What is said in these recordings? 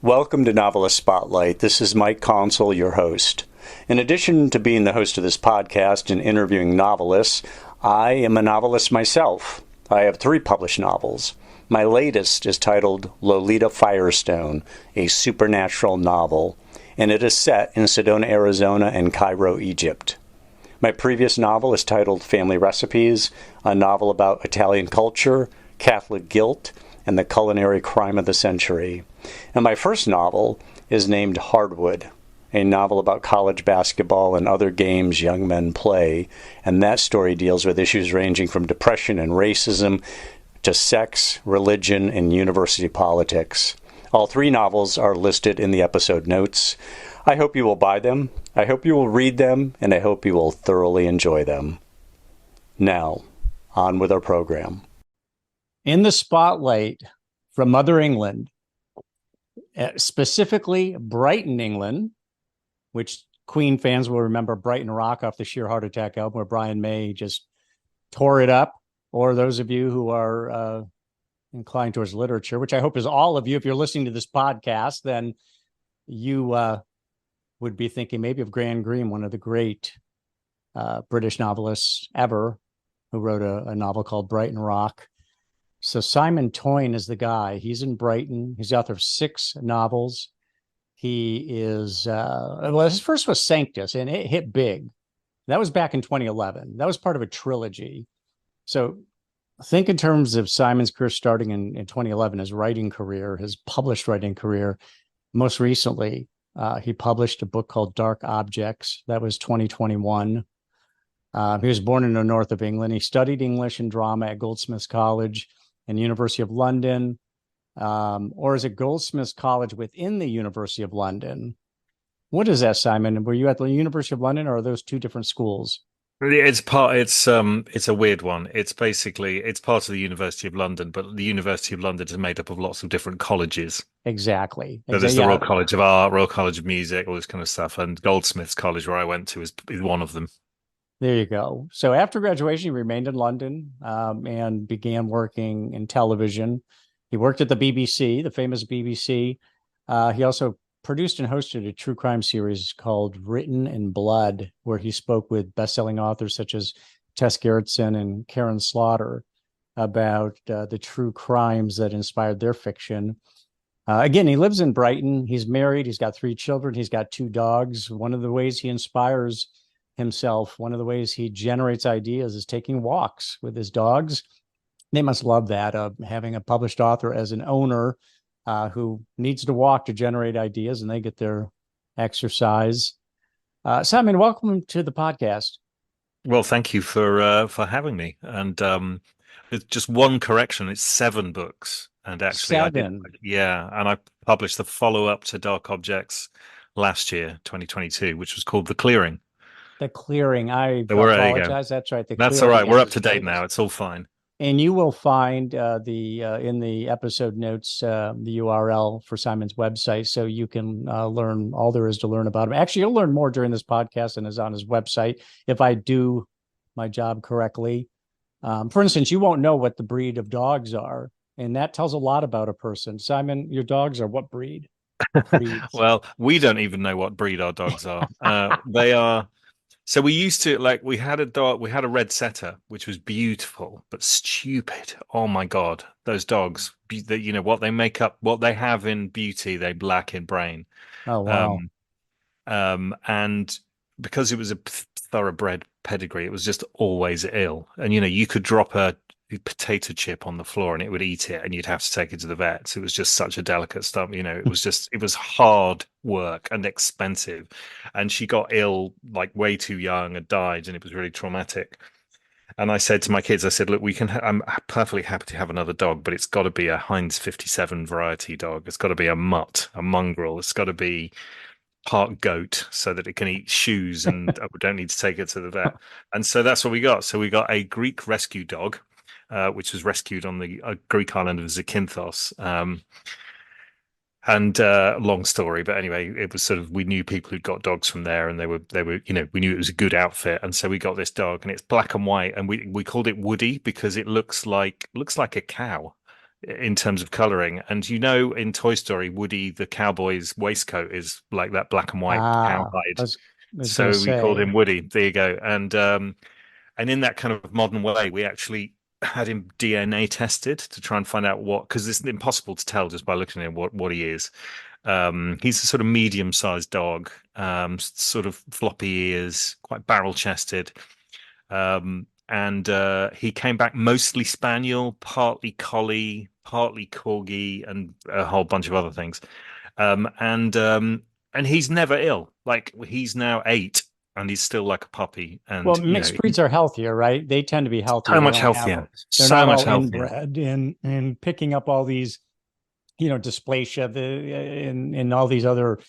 Welcome to Novelist Spotlight. This is Mike Consul, your host. In addition to being the host of this podcast and interviewing novelists, I am a novelist myself. I have 3 published novels. My latest is titled Lolita Firestone, a supernatural novel, and it is set in Sedona, Arizona and Cairo, Egypt. My previous novel is titled Family Recipes, a novel about Italian culture, Catholic guilt, and the culinary crime of the century. And my first novel is named Hardwood, a novel about college basketball and other games young men play. And that story deals with issues ranging from depression and racism to sex, religion, and university politics. All 3 novels are listed in the episode notes. I hope you will buy them, I hope you will read them, and I hope you will thoroughly enjoy them. Now, on with our program. In the spotlight from Mother England, specifically Brighton, England, which Queen fans will remember Brighton Rock off the Sheer Heart Attack album where Brian May just tore it up, or those of you who are inclined towards literature, which I hope is all of you. If you're listening to this podcast, then you would be thinking maybe of Graham Greene, one of the great British novelists ever, who wrote a novel called Brighton Rock. So Simon Toyne is the guy. He's in Brighton. He's the author of 6 novels. He is, his first was Sanctus, and it hit big. That was back in 2011. That was part of a trilogy. So think in terms of Simon's career starting in 2011, his writing career, his published writing career. Most recently, he published a book called Dark Objects. That was 2021. He was born in the north of England. He studied English and drama at Goldsmiths College and University of London, or is it Goldsmiths College within the University of London? What is that, Simon? Were you at the University of London, or are those 2 different schools? It's a weird one. It's basically it's part of the University of London, but the University of London is made up of lots of different colleges. Exactly. So there's the Yeah, Royal College of Art, Royal College of Music, all this kind of stuff, and Goldsmiths College, where I went to, is one of them. there you go. So after graduation, he remained in London and began working in television. He worked at the BBC, the famous BBC. He also produced and hosted a true crime series called Written in Blood, where he spoke with best-selling authors such as Tess Gerritsen and Karin about the true crimes that inspired their fiction. Again, he lives in Brighton. He's married. He's got 3 children. He's got 2 dogs. One of the ways he inspires himself, one of the ways he generates ideas, is taking walks with his dogs. They must love that, having a published author as an owner who needs to walk to generate ideas, and they get their exercise. Simon, welcome to the podcast. Well, thank you for having me. And it's just one correction. It's 7 books, and actually, 7. and I published the follow-up to Dark Objects last year, 2022, which was called The Clearing. The Clearing. I There you go. apologize. That's right. That's all right. We're up to date now. It's all fine. And you will find in the episode notes the URL for Simon's website, so you can learn all there is to learn about him. Actually, you'll learn more during this podcast than is on his website if I do my job correctly. For instance, you won't know what the breed of dogs are, and that tells a lot about a person. Simon, your dogs are what breed? Well, we don't even know what breed our dogs are. They are. So we used to we had a dog, we had a red setter, which was beautiful, but stupid. Oh my God, those dogs, what they make up, what they have in beauty, they lack in brain. Oh, wow. And because it was a thoroughbred pedigree, it was just always ill. And, you could drop a potato chip on the floor and it would eat it and you'd have to take it to the vet. So it was just such a delicate stuff. It was hard work and expensive. And she got ill like way too young and died, and it was really traumatic. And I said to my kids, I said, look, I'm perfectly happy to have another dog, but it's got to be a Heinz 57 variety dog. It's got to be a mutt, a mongrel. It's got to be part goat so that it can eat shoes and we don't need to take it to the vet. And so that's what we got. So we got a Greek rescue dog, which was rescued on the Greek island of Zakynthos. And long story, but anyway, it was sort of, we knew people who'd got dogs from there, and they were, we knew it was a good outfit, and so we got this dog, and it's black and white, and we called it Woody because it looks like a cow. in terms of coloring. And you know, in Toy Story, Woody the cowboy's waistcoat is like that black and white Ah, cowhide. I was gonna So we called say. him Woody. There you go. And in that kind of modern way, we actually had him DNA tested to try and find out what, because it's impossible to tell just by looking at him what he is. He's a sort of medium-sized dog, sort of floppy ears, quite barrel-chested. And he came back mostly spaniel, partly collie, partly corgi, and a whole bunch of other things. Um, and um, and he's never ill. Like he's now 8, and he's still like a puppy. Well, And mixed breeds are healthier, right? They tend to be healthier. so They much don't have, healthier, they're so not much all healthier. inbred and picking up all these, dysplasia and all these other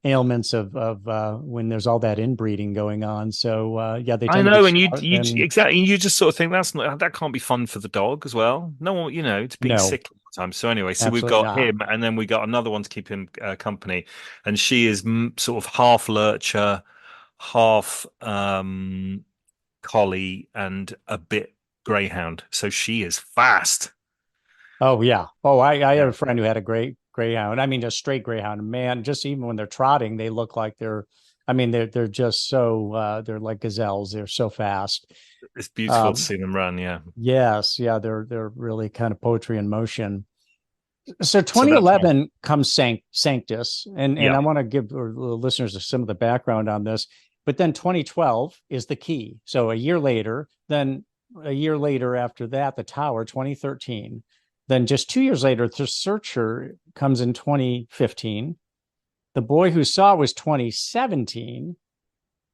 ailments of when there's all that inbreeding going on. So yeah, they I tend to be know, and smart and exactly, you just sort of think that can't be fun for the dog as well. No one, it's being no, sick all the time. So anyway, so we've absolutely got not. him, and then we got another one to keep him company, and she is sort of half lurcher, half collie, and a bit greyhound. So she is fast. Oh yeah. Oh, I had Yeah, a friend who had a great greyhound. I mean, a straight greyhound. Man, just even when they're trotting, they look like I mean, they're just so they're like gazelles. They're so fast. it's beautiful to Um, see them run. Yeah, yes, yeah, they're really kind of poetry in motion. So so that's one. 2011 comes Sanctus, and Yeah. I want to give our listeners some of the background on this. But then 2012 is the key. So a year later, then a year later after that, the Tower, 2013. Then just 2 years later, The Searcher comes in 2015. The Boy Who Saw was 2017.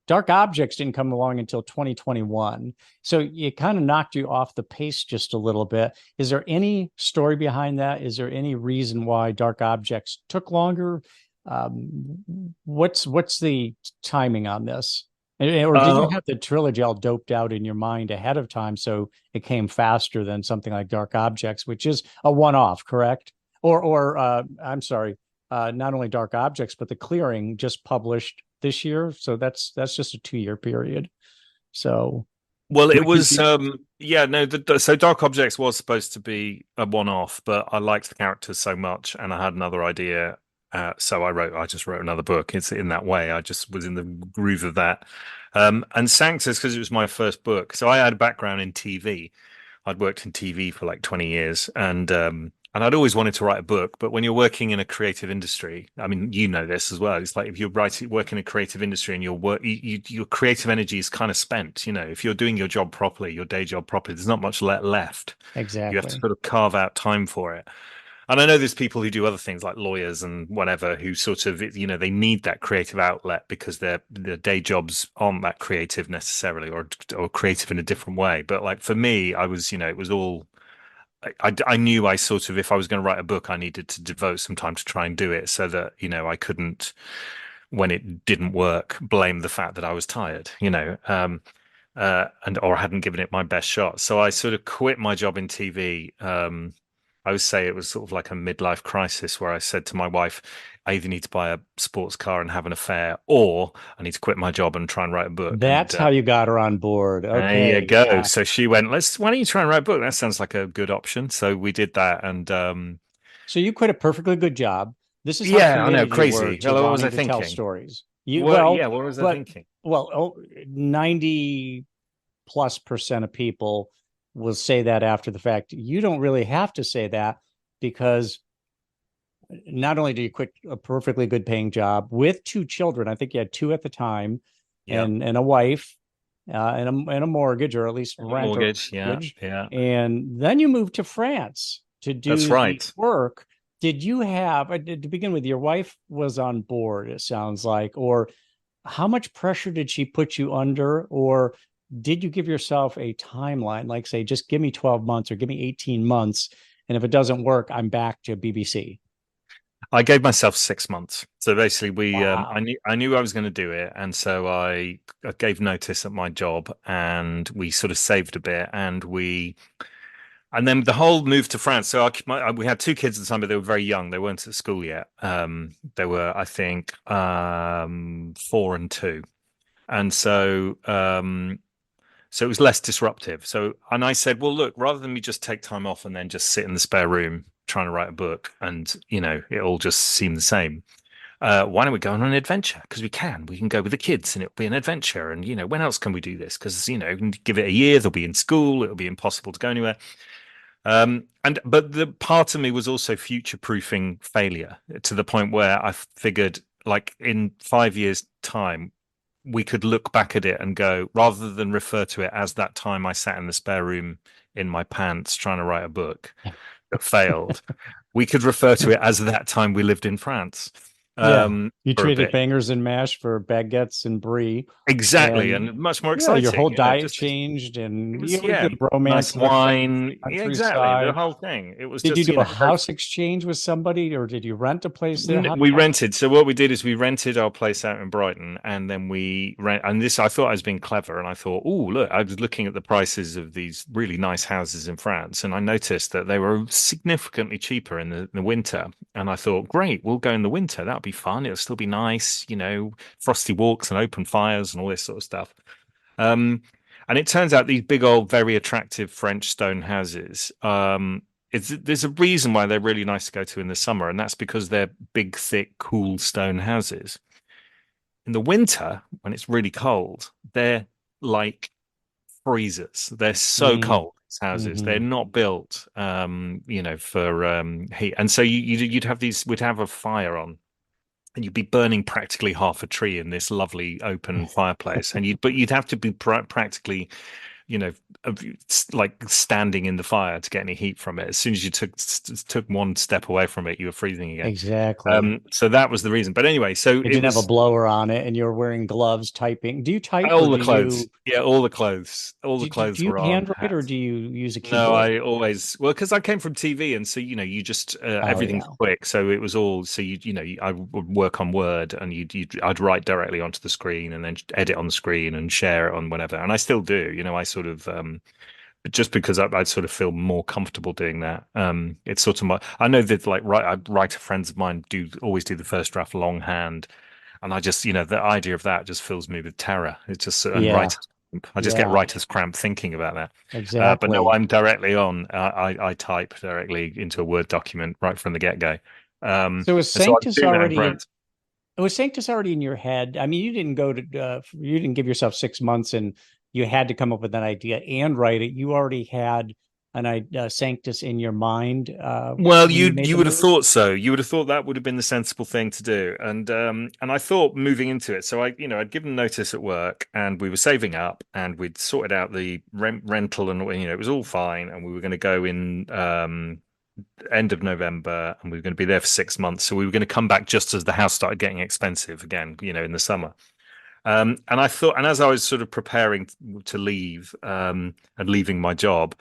Dark Objects didn't come along until 2021. So it kind of knocked you off the pace just a little bit. Is there any story behind that? Is there any reason why Dark Objects took longer? What's the timing on this? Or did you Uh, have the trilogy all doped out in your mind ahead of time so it came faster than something like Dark Objects, which is a one-off, correct? Or I'm sorry, not only Dark Objects, but The Clearing just published this year. So that's just a 2 year period. So well, it which is was yeah, no, so Dark Objects was supposed to be a one-off, but I liked the characters so much, and I had another idea. So I just wrote another book. It's in that way. I just was in the groove of that. And Sanctus, because it was my first book. So I had a background in TV. I'd worked in TV for like 20 years, and I'd always wanted to write a book. But when you're working in a creative industry, I mean, you know this as well. It's like if you're working in a creative industry and your creative energy is kind of spent. If you're doing your job properly, your day job properly, there's not much left. You have to exactly. sort of carve out time for it. And I know there's people who do other things like lawyers and whatever who sort of, they need that creative outlet because their day jobs aren't that creative necessarily, or creative in a different way. But like for me, I was, it was all, I knew I sort of, if I was going to write a book, I needed to devote some time to try and do it so that, I couldn't, when it didn't work, blame the fact that I was tired, and or hadn't given it my best shot. So I sort of quit my job in TV. I would say it was sort of like a midlife crisis where I said to my wife, I either need to buy a sports car and have an affair, or I need to quit my job and try and write a book. And That's how you got her on board. there you Okay. go. Yeah. So she went, why don't you try and write a book? That sounds like a good option. So we did that. And So you quit a perfally good job. This is how yeah, I know, committed you were crazy. to Well, what was I wanting to tell thinking? stories. You Well, well, yeah, what was I but thinking? well, 90+% of people will say that after the fact. You don't really have to say that because not only do you quit a perfectly good paying job with 2 children, I think you had 2 at the time, Yeah. and a wife, and a mortgage, or at least rent or Mortgage. Yeah. mortgage, Yeah. and then you moved to France to That's do the right. work. Did you have to begin with? Your wife was on board, it sounds like, or how much pressure did she put you under, or did you give yourself a timeline, like say, just give me 12 months or give me 18 months, and if it doesn't work, I'm back to BBC? I gave myself 6 months. So basically, I Wow. knew I was going to do it, and so I gave notice at my job, and we sort of saved a bit, and then the whole move to France. So we had 2 kids at the time, but they were very young. They weren't at school yet. They were, I think, 4 and 2, and so So it was less disruptive. So, and I said, well, look, rather than me just take time off and then just sit in the spare room trying to write a book and, it all just seemed the same. Why don't we go on an adventure? Because we can go with the kids and it'll be an adventure. And, when else can we do this? Because, give it a year, they'll be in school, it'll be impossible to go anywhere. But the part of me was also future-proofing failure to the point where I figured, like, in 5 years' time, we could look back at it and go, rather than refer to it as that time I sat in the spare room in my pants trying to write a book that failed, we could refer to it as that time we lived in France. Yeah. You For a traded bit. bangers and mash for baguettes and brie. Exactly, And and much more yeah, your whole exciting. diet Just changed it and was, we yeah, did nice romance in our wine. Yeah, exactly, the countryside. whole thing. It was Did you just, do a house exchange with somebody or did you rent a place there? We rented. So what we did is we rented our place out in Brighton, and then we rent. And this, I thought I was being clever, and I thought, oh, look, I was looking at the prices of these really nice houses in France, and I noticed that they were significantly cheaper in the winter. And I thought, great, we'll go in the winter. That'll be fun. It'll still be nice, frosty walks and open fires and all this sort of stuff. Um, and it turns out these big old, very attractive French stone houses. There's a reason why they're really nice to go to in the summer, and that's because they're big, thick, cool stone houses. In the winter, when it's really cold, they're like freezers. They're so Mm, cold, these houses. They're hmm. not built, for heat. And so we'd have a fire on, and you'd be burning practically half a tree in this lovely open fireplace, but you'd have to be practically, you know, like standing in the fire to get any heat from it. As soon as you took one step away from it, you were freezing again. Exactly. So that was the reason. But anyway, so You it didn't have a was blower on it and you're wearing gloves typing. Do you type or all the clothes. Yeah, all the do clothes you were on. handwrite or do you use a No, keyboard? I always, well, because I came from TV, and so you just Oh everything's yeah. quick, so it was all so I would work on Word, and I'd write directly onto the screen, and then edit on the screen and share it on whatever, and I still do. I sort of just because I'd sort of feel more comfortable doing that. It's sort of I know that, like, writer friends of mine always do the first draft longhand, and I just the idea of that just fills me with terror. It's just and Yeah. writer's cramp. I just get Yeah. writer's cramp thinking about that. But no, Exactly. I'm directly on. I type directly into a Word document right from the get-go. So is And so I'm Sanctus doing that in already France. was Sanctus already in your head? I mean, you didn't give yourself 6 months and you had to come up with an idea and write it. You already had Sanctus in your mind Well, when you made you the would have move. thought so. You would have thought that would have been the sensible thing to do, and I thought moving into it. So I'd given notice at work, and we were saving up, and we'd sorted out the rental, and it was all fine, and we were going to go in end of November, and we were going to be there for 6 months. So we were going to come back just as the house started getting expensive again, in the summer. And I thought, and as I was sort of preparing to leave, and leaving my job,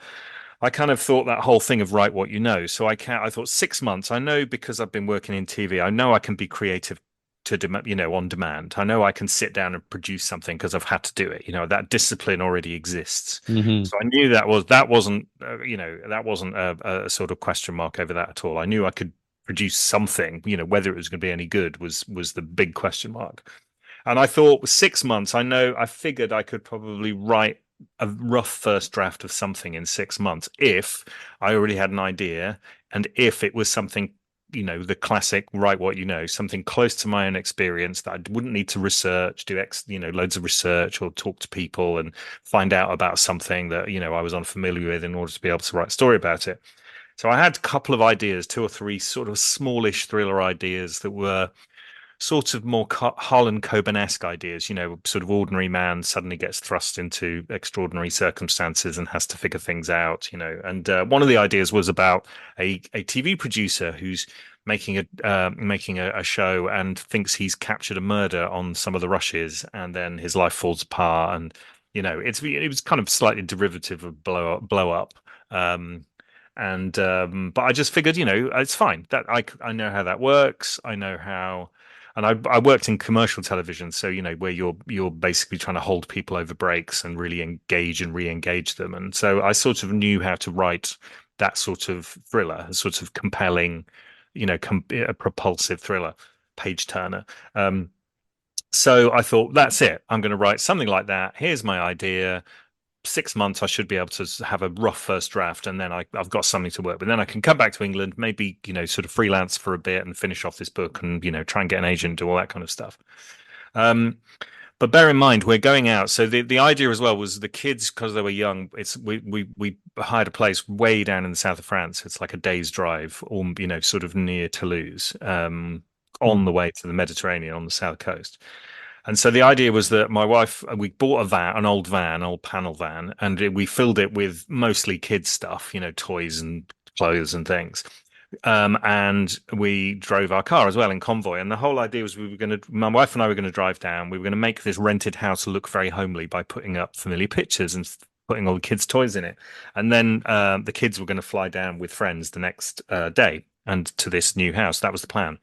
I kind of thought that whole thing of write what you know. So I thought 6 months. I know, because I've been working in TV, I know I can be creative on demand. I know I can sit down and produce something because I've had to do it. That discipline already exists. Hmm. So I knew that wasn't a sort of question mark over that at all. I knew I could produce something. Whether it was going to be any good was the big question mark. And I thought, with 6 months, I figured I could probably write a rough first draft of something in 6 months if I already had an idea, and if it was something, the classic write what you know, something close to my own experience that I wouldn't need to research, loads of research or talk to people and find out about something that, I was unfamiliar with in order to be able to write a story about it. So I had a couple of ideas, two or three sort of smallish thriller ideas that were sort of more Harlan Coben-esque ideas, sort of ordinary man suddenly gets thrust into extraordinary circumstances and has to figure things out, And one of the ideas was about a TV producer who's making a show and thinks he's captured a murder on some of the rushes, and then his life falls apart, and it was kind of slightly derivative of blow up. But I just figured, it's fine, that I know how that works. I know how. And I worked in commercial television, so where you're basically trying to hold people over breaks and really engage and re-engage them. And so I sort of knew how to write that sort of thriller, a sort of compelling, a propulsive thriller, page turner. So I thought, that's it. I'm going to write something like that. Here's my idea. 6 months, I should be able to have a rough first draft, and then I've got something to work with. Then I can come back to England, maybe, sort of freelance for a bit and finish off this book, and try and get an agent, do all that kind of stuff. But bear in mind, we're going out. So the idea as well was the kids, because they were young. We hired a place way down in the south of France. It's like a day's drive, or sort of near Toulouse, on the way to the Mediterranean on the south coast. And so the idea was that my wife, we bought a van, an old panel van, and we filled it with mostly kids stuff, toys and clothes and things. And we drove our car as well in convoy. And the whole idea was my wife and I were going to drive down. We were going to make this rented house look very homely by putting up familiar pictures and putting all the kids' toys in it. And then the kids were going to fly down with friends the next day and to this new house. That was the plan.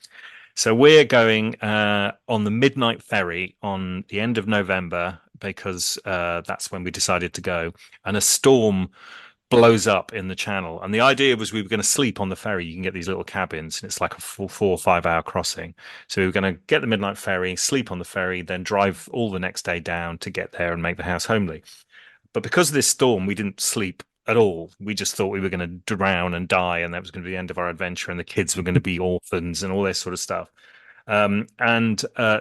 So we're going on the midnight ferry on the end of November, because that's when we decided to go. And a storm blows up in the channel. And the idea was we were going to sleep on the ferry. You can get these little cabins, and it's like a 4 or 5 hour crossing. So we were going to get the midnight ferry, sleep on the ferry, then drive all the next day down to get there and make the house homely. But because of this storm, we didn't sleep at all. We just thought we were going to drown and die, and that was going to be the end of our adventure, and the kids were going to be orphans and all this sort of stuff.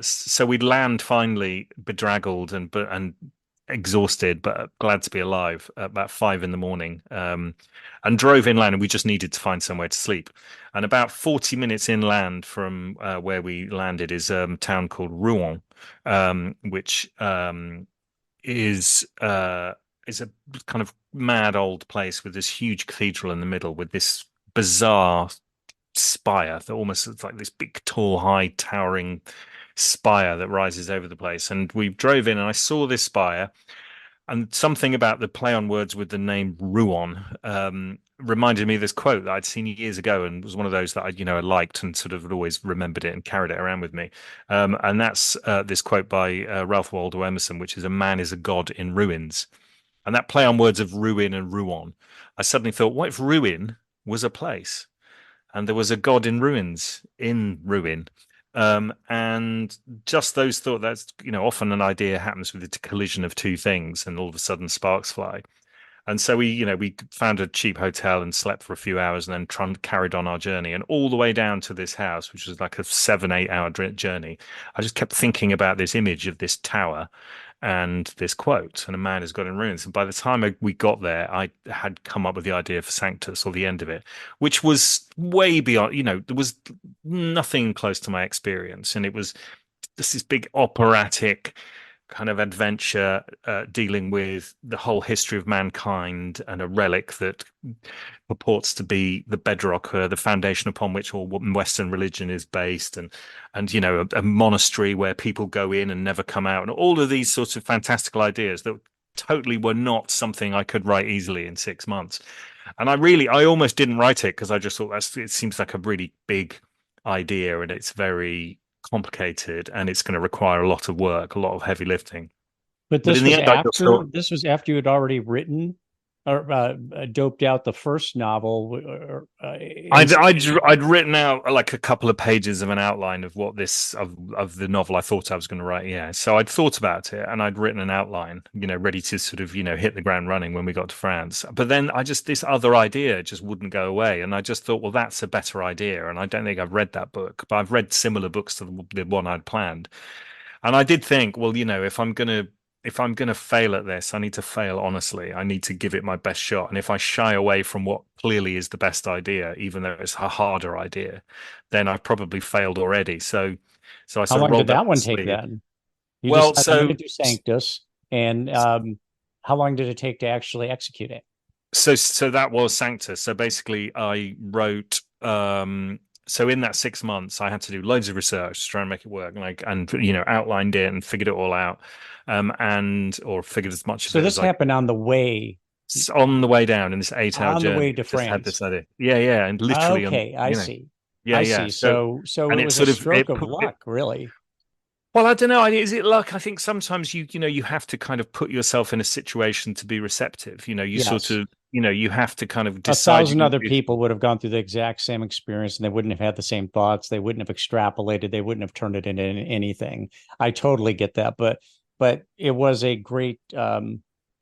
So we'd land finally bedraggled and exhausted, but glad to be alive, at about 5 a.m, and drove inland, and we just needed to find somewhere to sleep. And about 40 minutes inland from where we landed is a town called Rouen, which is a kind of mad old place with this huge cathedral in the middle with this bizarre spire that almost looks like this big, tall, high, towering spire that rises over the place. And we drove in, and I saw this spire, and something about the play on words with the name Rouen reminded me of this quote that I'd seen years ago, and was one of those that I liked and sort of had always remembered it and carried it around with me. And that's this quote by Ralph Waldo Emerson, which is, "A man is a god in ruins." And that play on words of ruin and Rouen, I suddenly thought, what if Ruin was a place and there was a god in ruins, in ruin? And just those thoughts, that's, often an idea happens with the collision of two things, and all of a sudden sparks fly. And so we found a cheap hotel and slept for a few hours, and then carried on our journey. And all the way down to this house, which was like a 7-8 hour journey, I just kept thinking about this image of this tower and this quote, "And a man has got in ruins." And by the time we got there, I had come up with the idea for Sanctus, or the end of it, which was way beyond, there was nothing close to my experience. And it was just this big operatic kind of adventure, dealing with the whole history of mankind, and a relic that purports to be the bedrock, the foundation upon which all Western religion is based, and a monastery where people go in and never come out, and all of these sorts of fantastical ideas that totally were not something I could write easily in 6 months. And I almost didn't write it, because I just thought it seems like a really big idea, and it's very complicated, and it's going to require a lot of work, a lot of heavy lifting. But this was after you had already written or doped out the first novel. I'd written out like a couple of pages of an outline of what of the novel I thought I was going to write. Yeah, so I'd thought about it, and I'd written an outline, ready to sort of hit the ground running when we got to France. But then this other idea just wouldn't go away, and I just thought, well, that's a better idea. And I don't think I've read that book, but I've read similar books to the one I'd planned. And I did think, well, if I'm going to fail at this, I need to fail honestly. I need to give it my best shot. And if I shy away from what clearly is the best idea, even though it's a harder idea, then I've probably failed already. So I how long did that one take then? I'm going to do Sanctus, and how long did it take to actually execute it? So that was Sanctus. So basically, I wrote. So in that 6 months, I had to do loads of research to try and make it work, and outlined it and figured it all out, or figured as much. So this happened on the way down in this 8 hour journey. On the way to France. Had this idea, yeah, and literally. Okay, I see. Yeah, I see. So it was a stroke of luck, really. Well, I don't know. Is it luck? I think sometimes you have to kind of put yourself in a situation to be receptive. Sort of, you have to kind of decide. 1,000 other people would have gone through the exact same experience, and they wouldn't have had the same thoughts. They wouldn't have extrapolated. They wouldn't have turned it into anything. I totally get that, but it was a great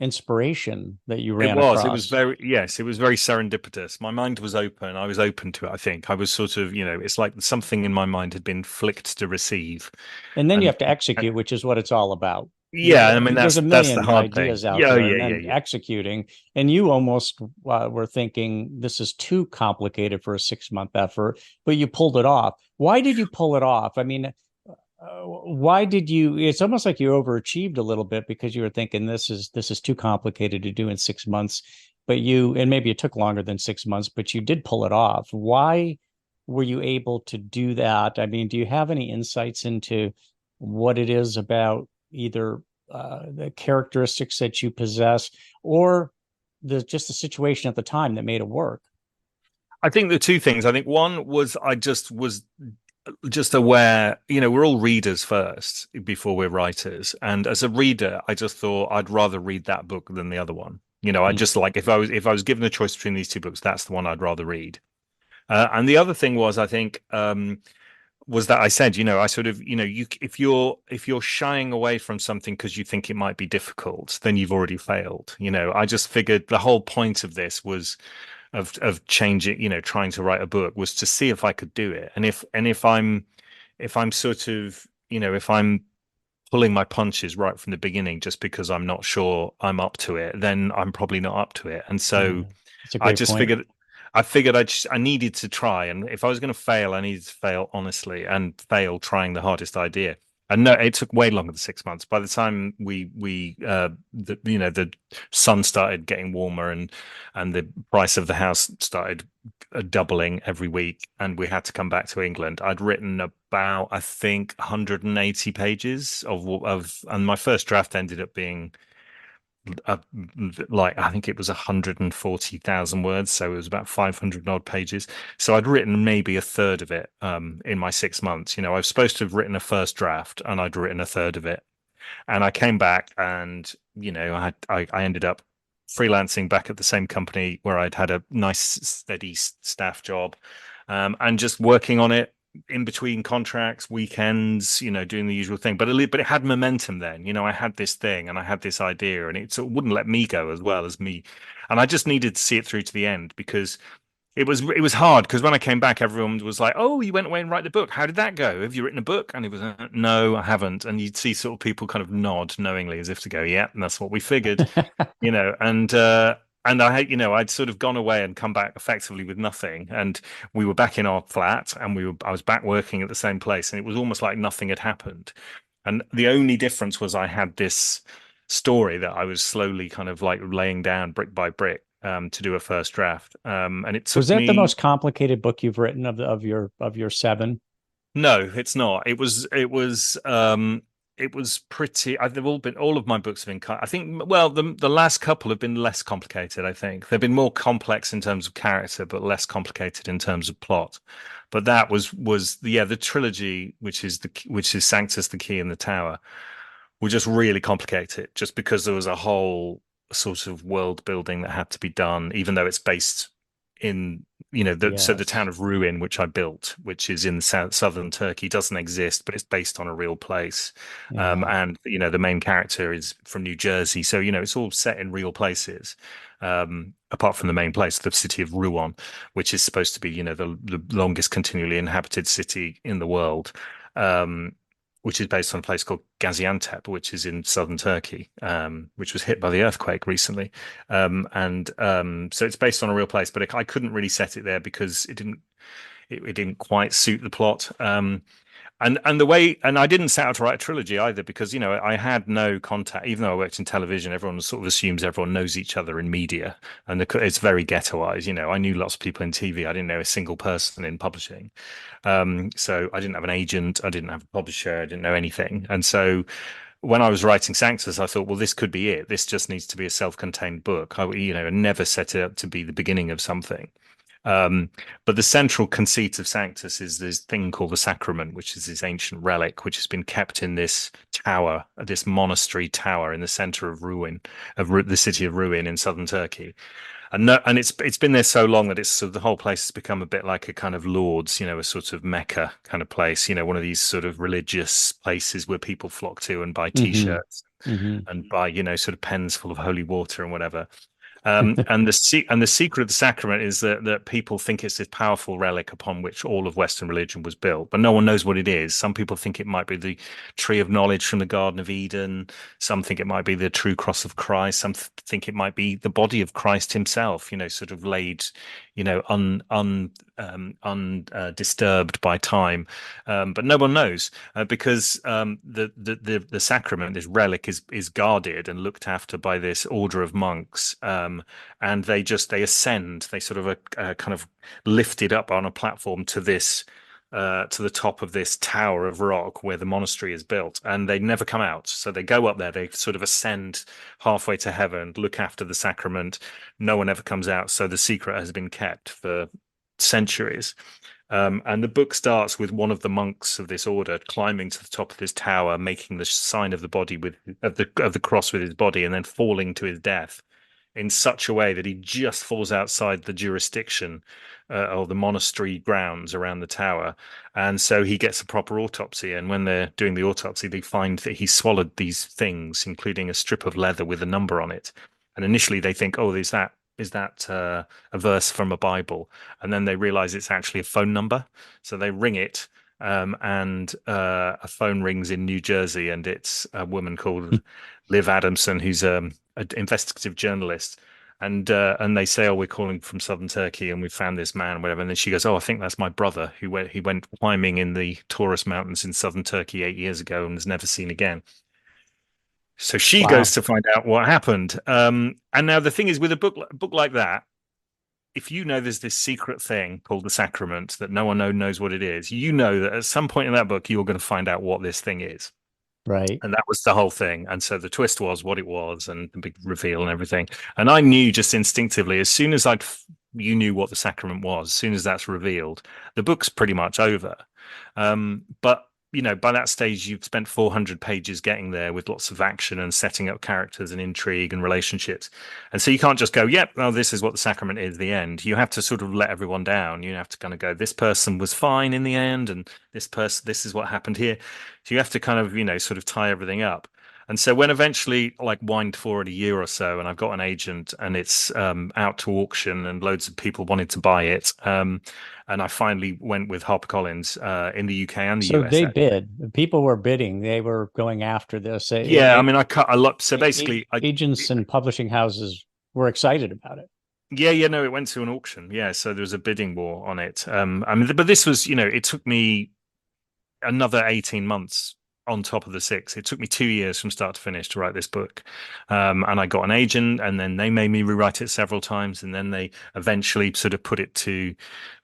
inspiration that you It ran was. It was across. very, yes, it was very serendipitous. My mind was open. I was open to it, I think. I was sort of, it's like something in my mind had been flicked to receive. And then you And have to execute, which is what it's all about. yeah, I mean There's a that's the million hard thing. ideas out Yeah, there, and yeah, yeah, then yeah. executing. And you almost were thinking this is too complicated for a 6 month effort, but you pulled it off. Why did you pull it off? I mean, why did you? It's almost like you overachieved a little bit because you were thinking this is too complicated to do in 6 months. But and maybe it took longer than 6 months, but you did pull it off. Why were you able to do that? I mean, do you have any insights into what it is about either the characteristics that you possess or just the situation at the time that made it work? I think the two things. I think one was I just was just aware, we're all readers first before we're writers. And as a reader, I just thought I'd rather read that book than the other one. I Mm. just like if I was given a choice between these two books, that's the one I'd rather read. And the other thing was, I think, was that I said, I sort of, if you're shying away from something because you think it might be difficult, then you've already failed. I just figured the whole point of this was of changing, trying to write a book was to see if I could do it. And if I'm sort of, if I'm pulling my punches right from the beginning just because I'm not sure I'm up to it, then I'm probably not up to it. And so Yeah, that's a I great just point. figured I needed to try, and if I was going to fail, I needed to fail honestly and fail trying the hardest idea. And no, it took way longer than 6 months. By the time the sun started getting warmer and the price of the house started doubling every week, and we had to come back to England, I'd written about, I think, 180 pages and my first draft ended up being uh, like I think it was 140,000 words, so it was about 500 odd pages. So I'd written maybe a third of it in my 6 months. I was supposed to have written a first draft, and I'd written a third of it. And I came back, and I ended up freelancing back at the same company where I'd had a nice steady staff job, and just working on it in between contracts, weekends, doing the usual thing. But it had momentum then. I had this thing and I had this idea, and it sort of wouldn't let me go as well as me. And I just needed to see it through to the end because it was hard because when I came back, everyone was like, "Oh, you went away and write the book. How did that go? Have you written a book?" And it was, "No, I haven't." And you'd see sort of people kind of nod knowingly as if to go, "Yeah, and that's what we figured," And I, I'd sort of gone away and come back effectively with nothing. And we were back in our flat, and I was back working at the same place, and it was almost like nothing had happened. And the only difference was I had this story that I was slowly kind of like laying down brick by brick to do a first draft. And it Was took that the me most complicated book you've written of your seven? No, it's not. It was pretty. They've all of my books have been cut. I think. Well, the last couple have been less complicated. I think they've been more complex in terms of character, but less complicated in terms of plot. But that was the trilogy, which is Sanctus, the Key, and the Tower, were just really complicated, just because there was a whole sort of world building that had to be done, even though it's based in so the town Yes. of Ruin, which I built, which is in southern Turkey, doesn't exist, but it's based on a real place. Yeah. And the main character is from New Jersey, so it's all set in real places. Apart from the main place, the city of Rouen, which is supposed to be the longest continually inhabited city in the world. Which is based on a place called Gaziantep, which is in southern Turkey, which was hit by the earthquake recently. And so it's based on a real place, but I couldn't really set it there because it didn't quite suit the plot. And I didn't set out to write a trilogy either because I had no contact. Even though I worked in television, everyone sort of assumes everyone knows each other in media, and it's very ghettoized. I knew lots of people in TV. I didn't know a single person in publishing. So I didn't have an agent, I didn't have a publisher, I didn't know anything. And so when I was writing Sanctus, I thought, well, this could be it. This just needs to be a self-contained book. I never set it up to be the beginning of something. Um, but the central conceit of Sanctus is this thing called the sacrament, which is this ancient relic, which has been kept in this tower, this monastery tower in the center of the city of Ruin in southern Turkey. And no, and it's been there so long that it's sort of the whole place has become a bit like a kind of Lourdes, a sort of Mecca kind of place, one of these sort of religious places where people flock to and buy Hmm. t-shirts. Hmm. and buy, sort of pens full of holy water and whatever. And the secret of the sacrament is that people think it's this powerful relic upon which all of Western religion was built, but no one knows what it is. Some people think it might be the tree of knowledge from the Garden of Eden. Some think it might be the true cross of Christ. Some think it might be the body of Christ himself, sort of laid, undisturbed by time. But no one knows because the sacrament, this relic, is guarded and looked after by this order of monks, and they ascend. They sort of are kind of lifted up on a platform to the top of this tower of rock where the monastery is built, and they never come out. So they go up there, they sort of ascend halfway to heaven, look after the sacrament. No one ever comes out. So the secret has been kept for centuries. And the book starts with one of the monks of this order climbing to the top of this tower, making the sign of the body of the cross with his body, and then falling to his death in such a way that he just falls outside the jurisdiction or the monastery grounds around the tower. And so he gets a proper autopsy. And when they're doing the autopsy, they find that he swallowed these things, including a strip of leather with a number on it. And initially they think, oh, is that a verse from a Bible? And then they realize it's actually a phone number. So they ring it. And a phone rings in New Jersey, and it's a woman called Liv Adamson, who's an investigative journalist, and they say, "Oh, we're calling from southern Turkey, and we found this man, whatever." And then she goes, "Oh, I think that's my brother he went climbing in the Taurus Mountains in southern Turkey 8 years ago and was never seen again." So she goes Wow. to find out what happened. And now the thing is, with a book like that, if you know there's this secret thing called the sacrament that no one knows what it is, you know that at some point in that book you're going to find out what this thing is. Right. And that was the whole thing. And so the twist was what it was, and the big reveal and everything. And I knew just instinctively, as soon as you knew what the sacrament was, as soon as that's revealed, the book's pretty much over. But by that stage, you've spent 400 pages getting there with lots of action and setting up characters and intrigue and relationships. And so you can't just go, yep, well, this is what the sacrament is, the end. You have to sort of let everyone down. You have to kind of go, this person was fine in the end, and this is what happened here. So you have to kind of, sort of tie everything up. And so when eventually, like, wind forward a year or so, and I've got an agent, and it's out to auction, and loads of people wanted to buy it, and I finally went with HarperCollins in the UK and the So US. they bid. People were bidding. They were going after this. Yeah, I mean, I cut a lot. So basically, Agents and publishing houses were excited about it. yeah, no, it went to an auction. Yeah, so there was a bidding war on it. I mean, but this was, it took me another 18 months on top of the 6. It took me 2 years from start to finish to write this book. And I got an agent, and then they made me rewrite it several times. And then they eventually sort of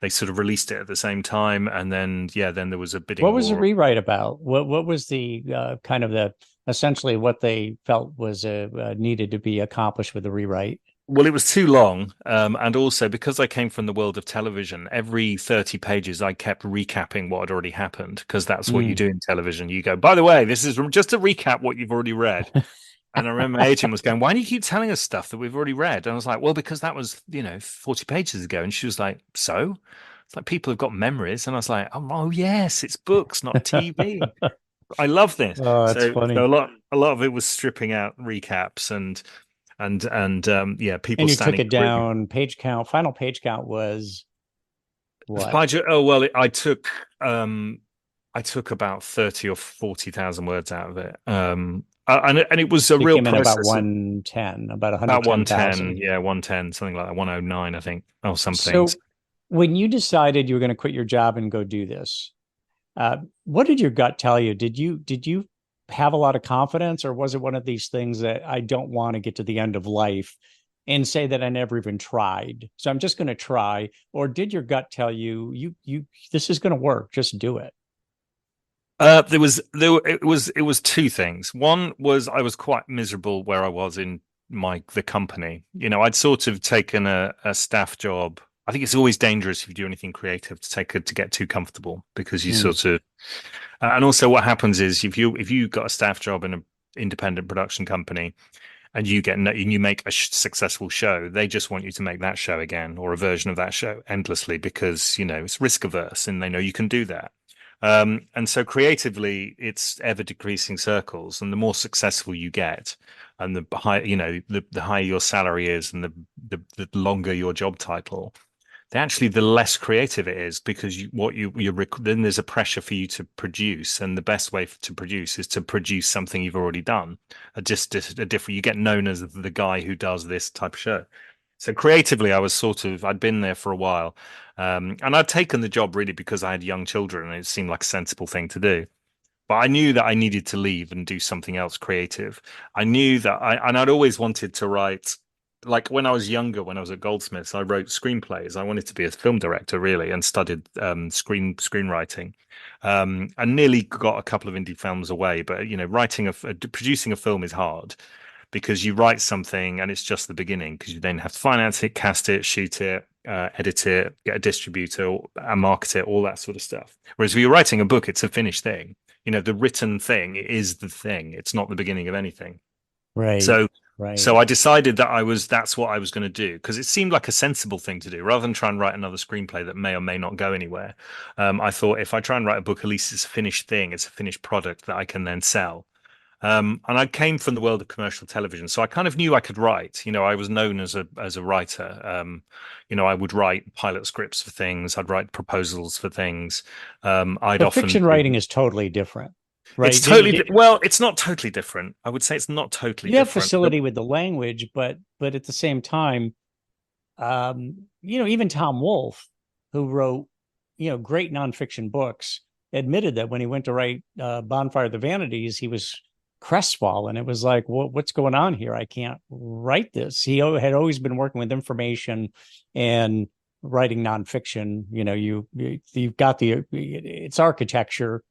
they sort of released it at the same time. And then, then there was a bidding What was the war. rewrite about? What was the kind of the essentially what they felt was needed to be accomplished with the rewrite? Well, it was too long. And also because I came from the world of television, every 30 pages, I kept recapping what had already happened, because that's what you do in television. You go, by the way, this is just to recap what you've already read. And I remember my agent was going, why do you keep telling us stuff that we've already read? And I was like, well, because that was, 40 pages ago. And she was like, so? It's like, people have got memories. And I was like, oh yes, it's books, not TV. I love this. Oh, that's So funny. a lot of it was stripping out recaps and people And you took standing it down. Page count. Final page count was what? Oh well, I took about 30 or 40,000 words out of it. And it was a So you real came in about process. 110, about About 110,000. 110, yeah, 110, something like that, 109, I think, or something. So when you decided you were going to quit your job and go do this, what did your gut tell you? Did you have a lot of confidence, or was it one of these things that I don't want to get to the end of life and say that I never even tried, so I'm just going to try? Or did your gut tell you this is going to work, just do it? It was two things. One was I was quite miserable where I was in the company. I'd sort of taken a staff job. I think it's always dangerous if you do anything creative to get too comfortable, because you sort of and also what happens is if you got a staff job in an independent production company, and you make a successful show, they just want you to make that show again, or a version of that show endlessly, because it's risk averse and they know you can do that. And so creatively, it's ever decreasing circles, and the more successful you get, and the high, the higher your salary is, and the longer your job title, actually the less creative it is, because then there's a pressure for you to produce, and the best way to produce is to produce something you've already done, a different. You get known as the guy who does this type of show. So creatively, I'd been there for a while, and I'd taken the job really because I had young children, and it seemed like a sensible thing to do. But I knew that I needed to leave and do something else creative. I knew that I'd always wanted to write. Like when I was younger, when I was at Goldsmiths, I wrote screenplays. I wanted to be a film director, really, and studied screenwriting, and nearly got a couple of indie films away. But producing a film is hard, because you write something and it's just the beginning, because you then have to finance it, cast it, shoot it, edit it, get a distributor, and market it, all that sort of stuff. Whereas if you're writing a book, it's a finished thing. The written thing is the thing. It's not the beginning of anything. Right. So Right. so I decided that's what I was going to do, because it seemed like a sensible thing to do, rather than try and write another screenplay that may or may not go anywhere. I thought, if I try and write a book, at least it's a finished thing, it's a finished product that I can then sell. And I came from the world of commercial television, so I kind of knew I could write. I was known as a writer. I would write pilot scripts for things. I'd write proposals for things. I'd But often fiction writing is totally different, It's right? well, it's not totally different. I would say it's not totally You have different. facility with the language, but at the same time, even Tom Wolfe, who wrote, great nonfiction books, admitted that when he went to write Bonfire of the Vanities, he was crestfallen. It was like, what's going on here? I can't write this. He had always been working with information and writing nonfiction. You've got it's architecture,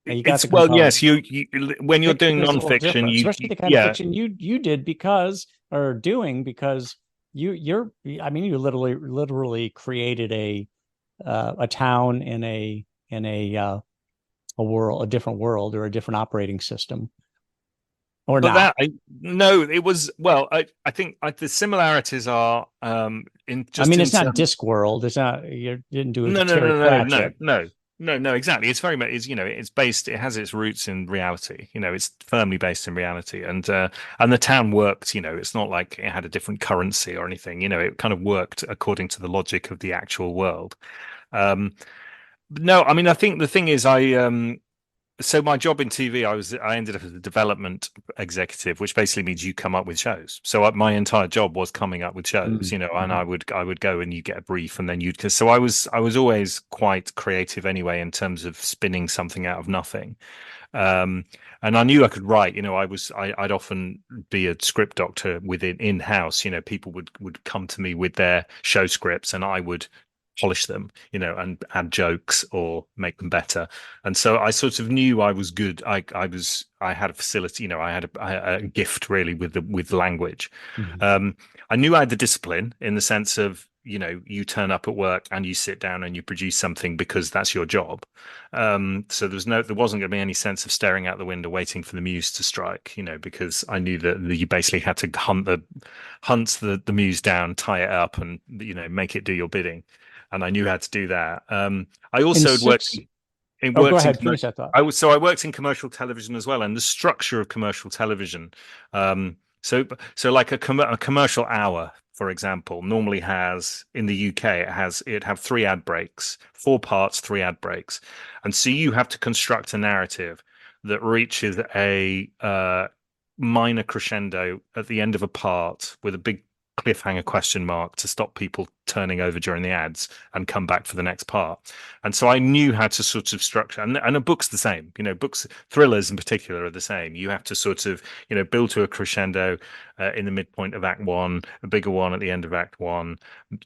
and you got It's the well, component. yes, you when you're doing Fiction is a little nonfiction, different, especially the kind of yeah, fiction you did because or doing because you literally created a town in a world, a different world, or a different operating system, or but not. no, it was well. I think the similarities are in I just mean, in it's not terms. Discworld. It's not, you didn't do it No, to no, Terry no, no, no, Pratchett. no, no, no. Exactly. It's very much. It's based. It has its roots in reality. It's firmly based in reality, and the town worked. It's not like it had a different currency or anything. It kind of worked according to the logic of the actual world. Um, no, I mean, I think the thing is, so my job in TV, I ended up as a development executive, which basically means you come up with shows. So my entire job was coming up with shows, and Mm-hmm. I would go, and you get a brief, and then so I was always quite creative anyway, in terms of spinning something out of nothing. Um, and I knew I could write. I'd often be a script doctor within in-house. People would come to me with their show scripts, and I would polish them, and add jokes or make them better. And so I sort of knew I was good. I had a facility, I had a gift really with language. Mm-hmm. I knew I had the discipline, in the sense of, you turn up at work and you sit down and you produce something because that's your job. So there wasn't going to be any sense of staring out the window waiting for the muse to strike, because I knew that you basically had to hunt the muse down, tie it up, and make it do your bidding. And I knew how to do that. I In also had six, oh, go worked in ahead, commercial. finish that thought. I worked in commercial television as well, and the structure of commercial television. So like a commercial hour, for example, normally has, in the UK, it'd have 3 ad breaks, 4 parts, 3 ad breaks, and so you have to construct a narrative that reaches a minor crescendo at the end of a part, with a big cliffhanger question mark, to stop people turning over during the ads and come back for the next part. And so I knew how to sort of structure, and a book's the same. Books, thrillers in particular, are the same. You have to sort of, build to a crescendo in the midpoint of Act One, a bigger one at the end of Act One,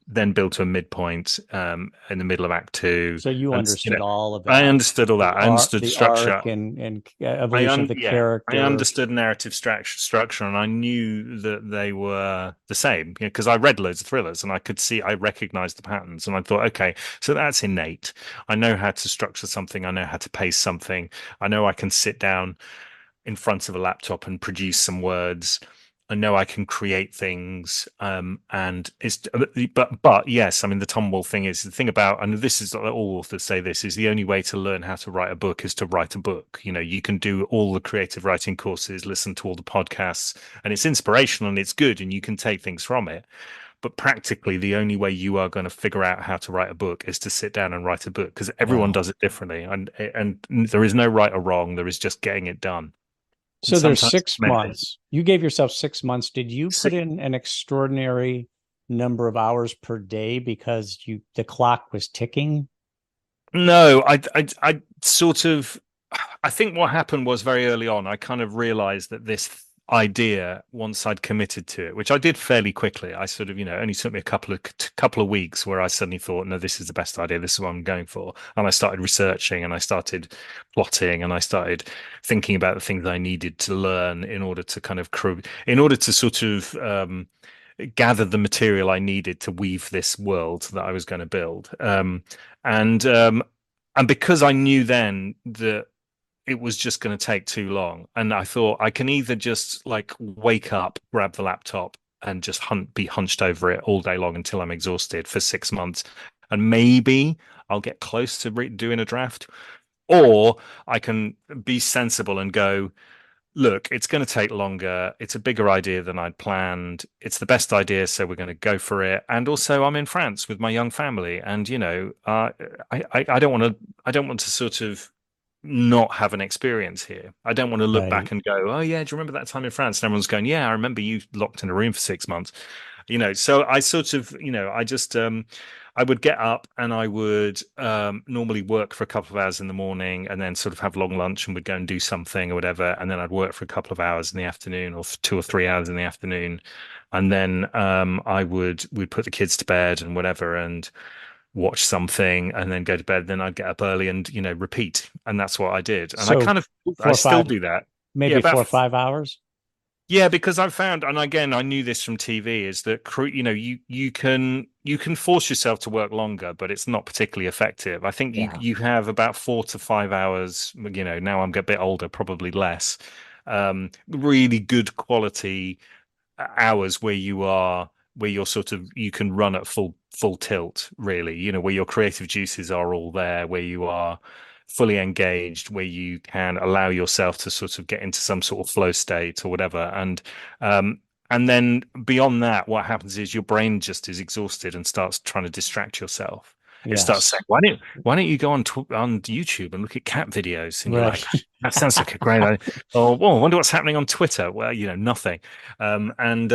then build to a midpoint in the middle of Act Two. So you And understood all of I that, understood all that. I understood the structure. arc and evolution of the Yeah, I character. understood narrative structure, and I knew that they were the same, because I read loads of thrillers, and I recognized the patterns, and I thought, okay, so that's innate. I know how to structure something. I know how to pace something. I know I can sit down in front of a laptop and produce some words. I know I can create things, and but yes, I mean the Tom Wolfe thing is the thing about, and this is all authors say this is the only way to learn how to write a book is to write a book. You know, you can do all the creative writing courses, listen to all the podcasts, and it's inspirational and it's good, and you can take things from it. But practically, the only way you are going to figure out how to write a book is to sit down and write a book because everyone Wow. does it differently, and there is no right or wrong. There is just getting it done. And So there's sometimes it's 6 months. You gave yourself 6 months. Did you put in an extraordinary number of hours per day because the clock was ticking? No, I sort of, I think what happened was very early on, I kind of realized that this idea, once I'd committed to it, which I did fairly quickly, I sort of, only took me a couple of weeks where I suddenly thought, no, this is the best idea. This is what I'm going for. And I started researching and I started plotting and I started thinking about the things I needed to learn in order to kind of in order to sort of, gather the material I needed to weave this world that I was going to build. And and because I knew then that it was just going to take too long, and I thought I can either just like wake up, grab the laptop, and just be hunched over it all day long until I'm exhausted for 6 months, and maybe I'll get close to doing a draft, or I can be sensible and go, look, it's going to take longer. It's a bigger idea than I'd planned. It's the best idea, so we're going to go for it. And also, I'm in France with my young family, and I don't want to. I don't want to sort of not have an experience here. I don't want to look Right. back and go, oh yeah, do you remember that time in France? And everyone's going, yeah, I remember you locked in a room for 6 months. So I sort of, I just I would get up and I would normally work for a couple of hours in the morning and then sort of have long lunch and would go and do something or whatever. And then I'd work for a couple of hours in the afternoon or 2 or 3 hours in the afternoon. And then we'd put the kids to bed and whatever and watch something and then go to bed. Then I'd get up early and, repeat. And that's what I did. And So I four or still five, do that. Yeah, maybe about 4 or 5 hours. yeah, because I've found, and again, I knew this from TV, is that you can force yourself to work longer, but it's not particularly effective. I think you Yeah. you have about 4 to 5 hours. Now I'm a bit older, probably less. Really good quality hours where you're sort of you can run at full tilt, really. Where your creative juices are all there, where you are fully engaged, where you can allow yourself to sort of get into some sort of flow state or whatever. And then beyond that, what happens is your brain just is exhausted and starts trying to distract yourself. It starts saying, Yes. "Why don't you go on YouTube and look at cat videos?" And you're Right. like, "That sounds like a great idea." Or, "Oh, I wonder what's happening on Twitter." Well, nothing. And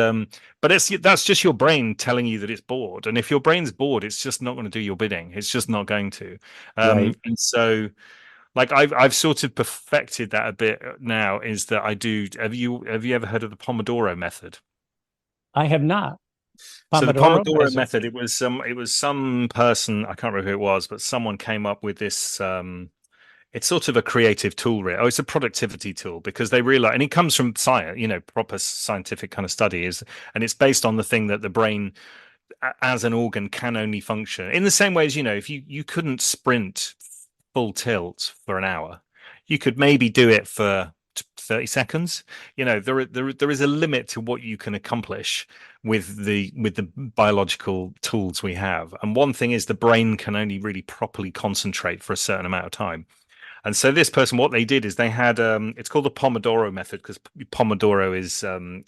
But that's just your brain telling you that it's bored. And if your brain's bored, it's just not going to do your bidding. It's just not going to. Right. And so, like I've sort of perfected that a bit now. Is that I do? Have you ever heard of the Pomodoro method? I have not. So the Pomodoro Pomodoro as a, method, it was some person, I can't remember who it was, but someone came up with this. It's sort of a creative tool, really. Oh, it's a productivity tool because they realize, and it comes from science, proper scientific kind of study and it's based on the thing that the brain as an organ can only function in the same way as, if you couldn't sprint full tilt for an hour, you could maybe do it for 30 seconds. There is a limit to what you can accomplish with the biological tools we have. And one thing is the brain can only really properly concentrate for a certain amount of time. And so this person, what they did is they had it's called the Pomodoro method because Pomodoro is a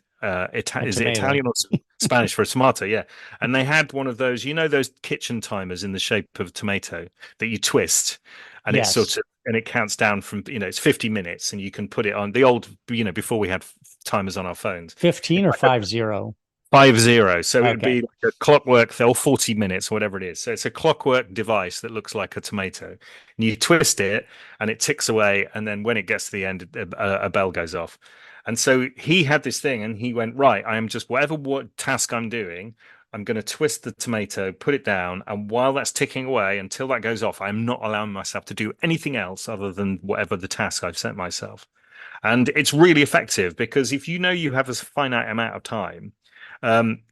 is it tomato. Italian or Spanish for tomato? Yeah. And they had one of those, those kitchen timers in the shape of a tomato that you twist, and it's sort Yes. of and it counts down from it's 50 minutes, and you can put it on the old before we had timers on our phones. 15 It's or like 50. 50. So it would Okay. be like a clockwork, or 40 minutes, whatever it is. So it's a clockwork device that looks like a tomato. And you twist it and it ticks away. And then when it gets to the end, a bell goes off. And so he had this thing and he went, right, I am just what task I'm doing, I'm going to twist the tomato, put it down. And while that's ticking away until that goes off, I'm not allowing myself to do anything else other than whatever the task I've set myself. And it's really effective because if you know you have a finite amount of time,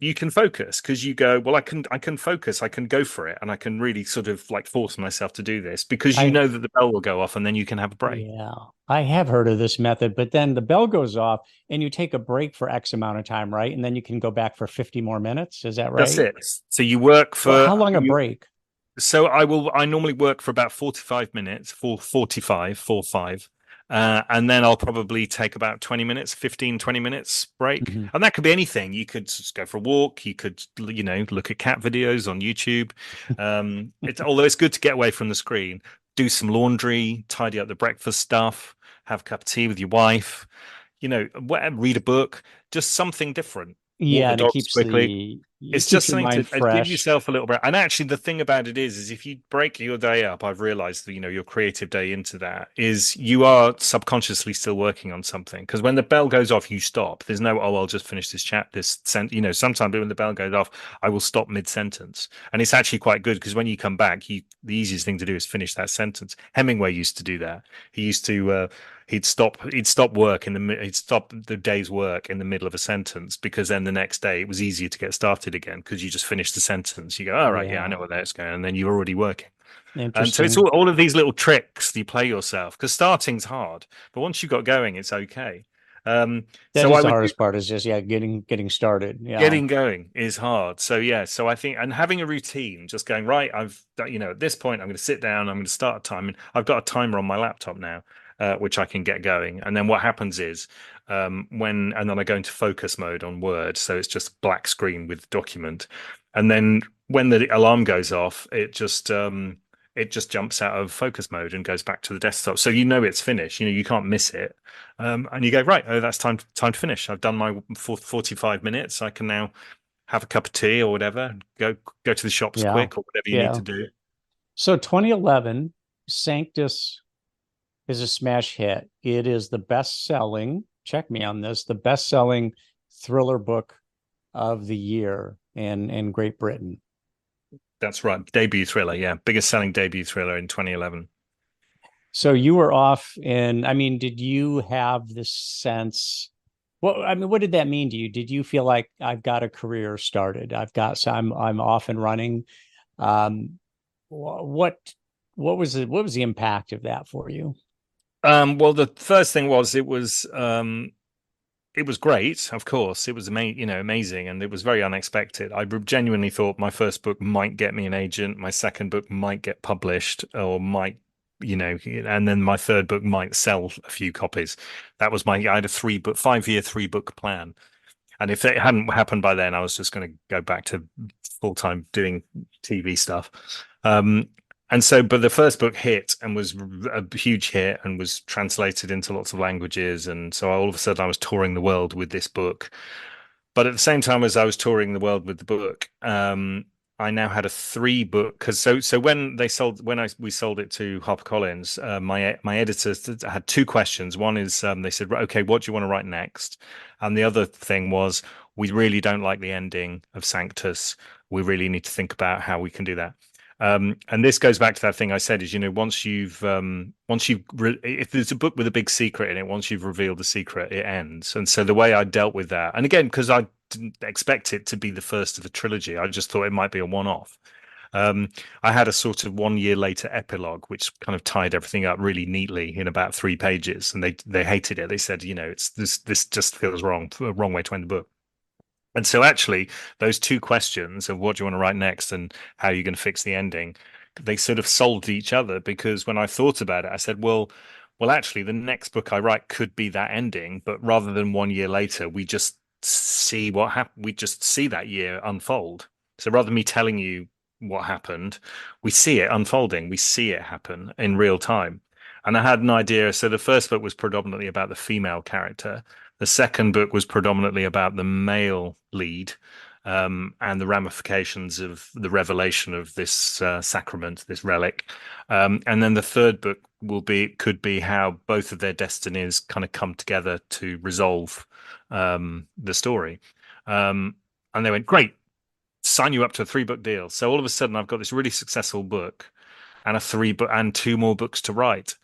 you can focus because you go, well, I can focus, I can go for it, and I can really sort of like force myself to do this because you I know that the bell will go off and then you can have a break. Yeah, I have heard of this method, but then the bell goes off and you take a break for X amount of time, right? And then you can go back for 50 more minutes. Is that That's right? it. So you work Well, for how long a you. break? So I normally work for about 45 minutes, for 45, 45. And then I'll probably take about 20 minutes, 15, 20 minutes break. Mhm. And that could be anything. You could just go for a walk. You could, look at cat videos on YouTube. Although it's good to get away from the screen, do some laundry, tidy up the breakfast stuff, have a cup of tea with your wife, read a book, just something different. Walk Yeah, the and it dogs keeps quickly. it It's keeps just your something to mind give fresh. yourself a little break. And actually, the thing about it is if you break your day up, I've realized that, your creative day into that is you are subconsciously still working on something. Because when the bell goes off, you stop. There's no, oh, I'll just finish this chat, sometimes when the bell goes off, I will stop mid-sentence. And it's actually quite good because when you come back, the easiest thing to do is finish that sentence. Hemingway used to do that. He used to, he'd stop work he'd stop the day's work in the middle of a sentence because then the next day it was easier to get started again because you just finished the sentence. You go, all right, yeah, I know Yeah, where that's going, and then you're already working. And so it's interesting. all of these little tricks you play yourself because starting's hard, but once you got going, it's okay. That So is I the would do. hardest part is just getting started. Yeah. Getting going is hard. So yeah, so I think, and having a routine, just going, right, at this point I'm going to sit down, I'm going to start a time, and I've got a timer on my laptop now, which I can get going. And then what happens is, and then I go into focus mode on Word, so it's just black screen with document. And then when the alarm goes off, it just jumps out of focus mode and goes back to the desktop. So it's finished. You can't miss it. And you go, right, oh, that's time to finish. I've done my 45 minutes. I can now have a cup of tea or whatever, go to the shops Yeah. quick or whatever you need Yeah. to do. So 2011, Sanctus is a smash hit. It is the best-selling, check me on this, the best-selling thriller book of the year in Great Britain. That's right. Debut thriller. Yeah. Biggest selling debut thriller in 2011. So you were off in, I mean, did you have this sense? Well, I mean, what did that mean to you? Did you feel like I've got a career started? So I'm off and running. Um, what what was the impact of that for you? Well, the first thing was it was great, of course. It was amazing, and it was very unexpected. I genuinely thought my first book might get me an agent, my second book might get published, or might, and then my third book might sell a few copies. I had a 5-year, 3-book plan. And if it hadn't happened by then, I was just going to go back to full time doing TV stuff. Um, but the first book hit and was a huge hit and was translated into lots of languages. And so all of a sudden, I was touring the world with this book. But at the same time as I was touring the world with the book, I now had a 3-book because so we sold it to HarperCollins, my editors had 2 questions. One is they said, "Right, okay, what do you want to write next?" And the other thing was, we really don't like the ending of Sanctus. We really need to think about how we can do that. And this goes back to that thing I said is, if there's a book with a big secret in it, once you've revealed the secret, it ends. And so the way I dealt with that, and again, because I didn't expect it to be the first of a trilogy, I just thought it might be a one-off. Um, I had a sort of 1 year later epilogue, which kind of tied everything up really neatly in about 3 pages, and they hated it. They said, it's this just feels wrong, a wrong way to end the book. And so actually, those 2 questions of what do you want to write next and how are you going to fix the ending, they sort of solved each other because when I thought about it, I said, well, actually, the next book I write could be that ending, but rather than 1 year later, we just see what happened. We just see that year unfold. So rather than me telling you what happened, we see it unfolding. We see it happen in real time. And I had an idea. So the first book was predominantly about the female character. The second book was predominantly about the male lead, and the ramifications of the revelation of this sacrament, this relic. And then the third book could be how both of their destinies kind of come together to resolve the story. And they went, great, sign you up to a 3-book deal. So all of a sudden, I've got this really successful book and a 3-book and 2 more books to write,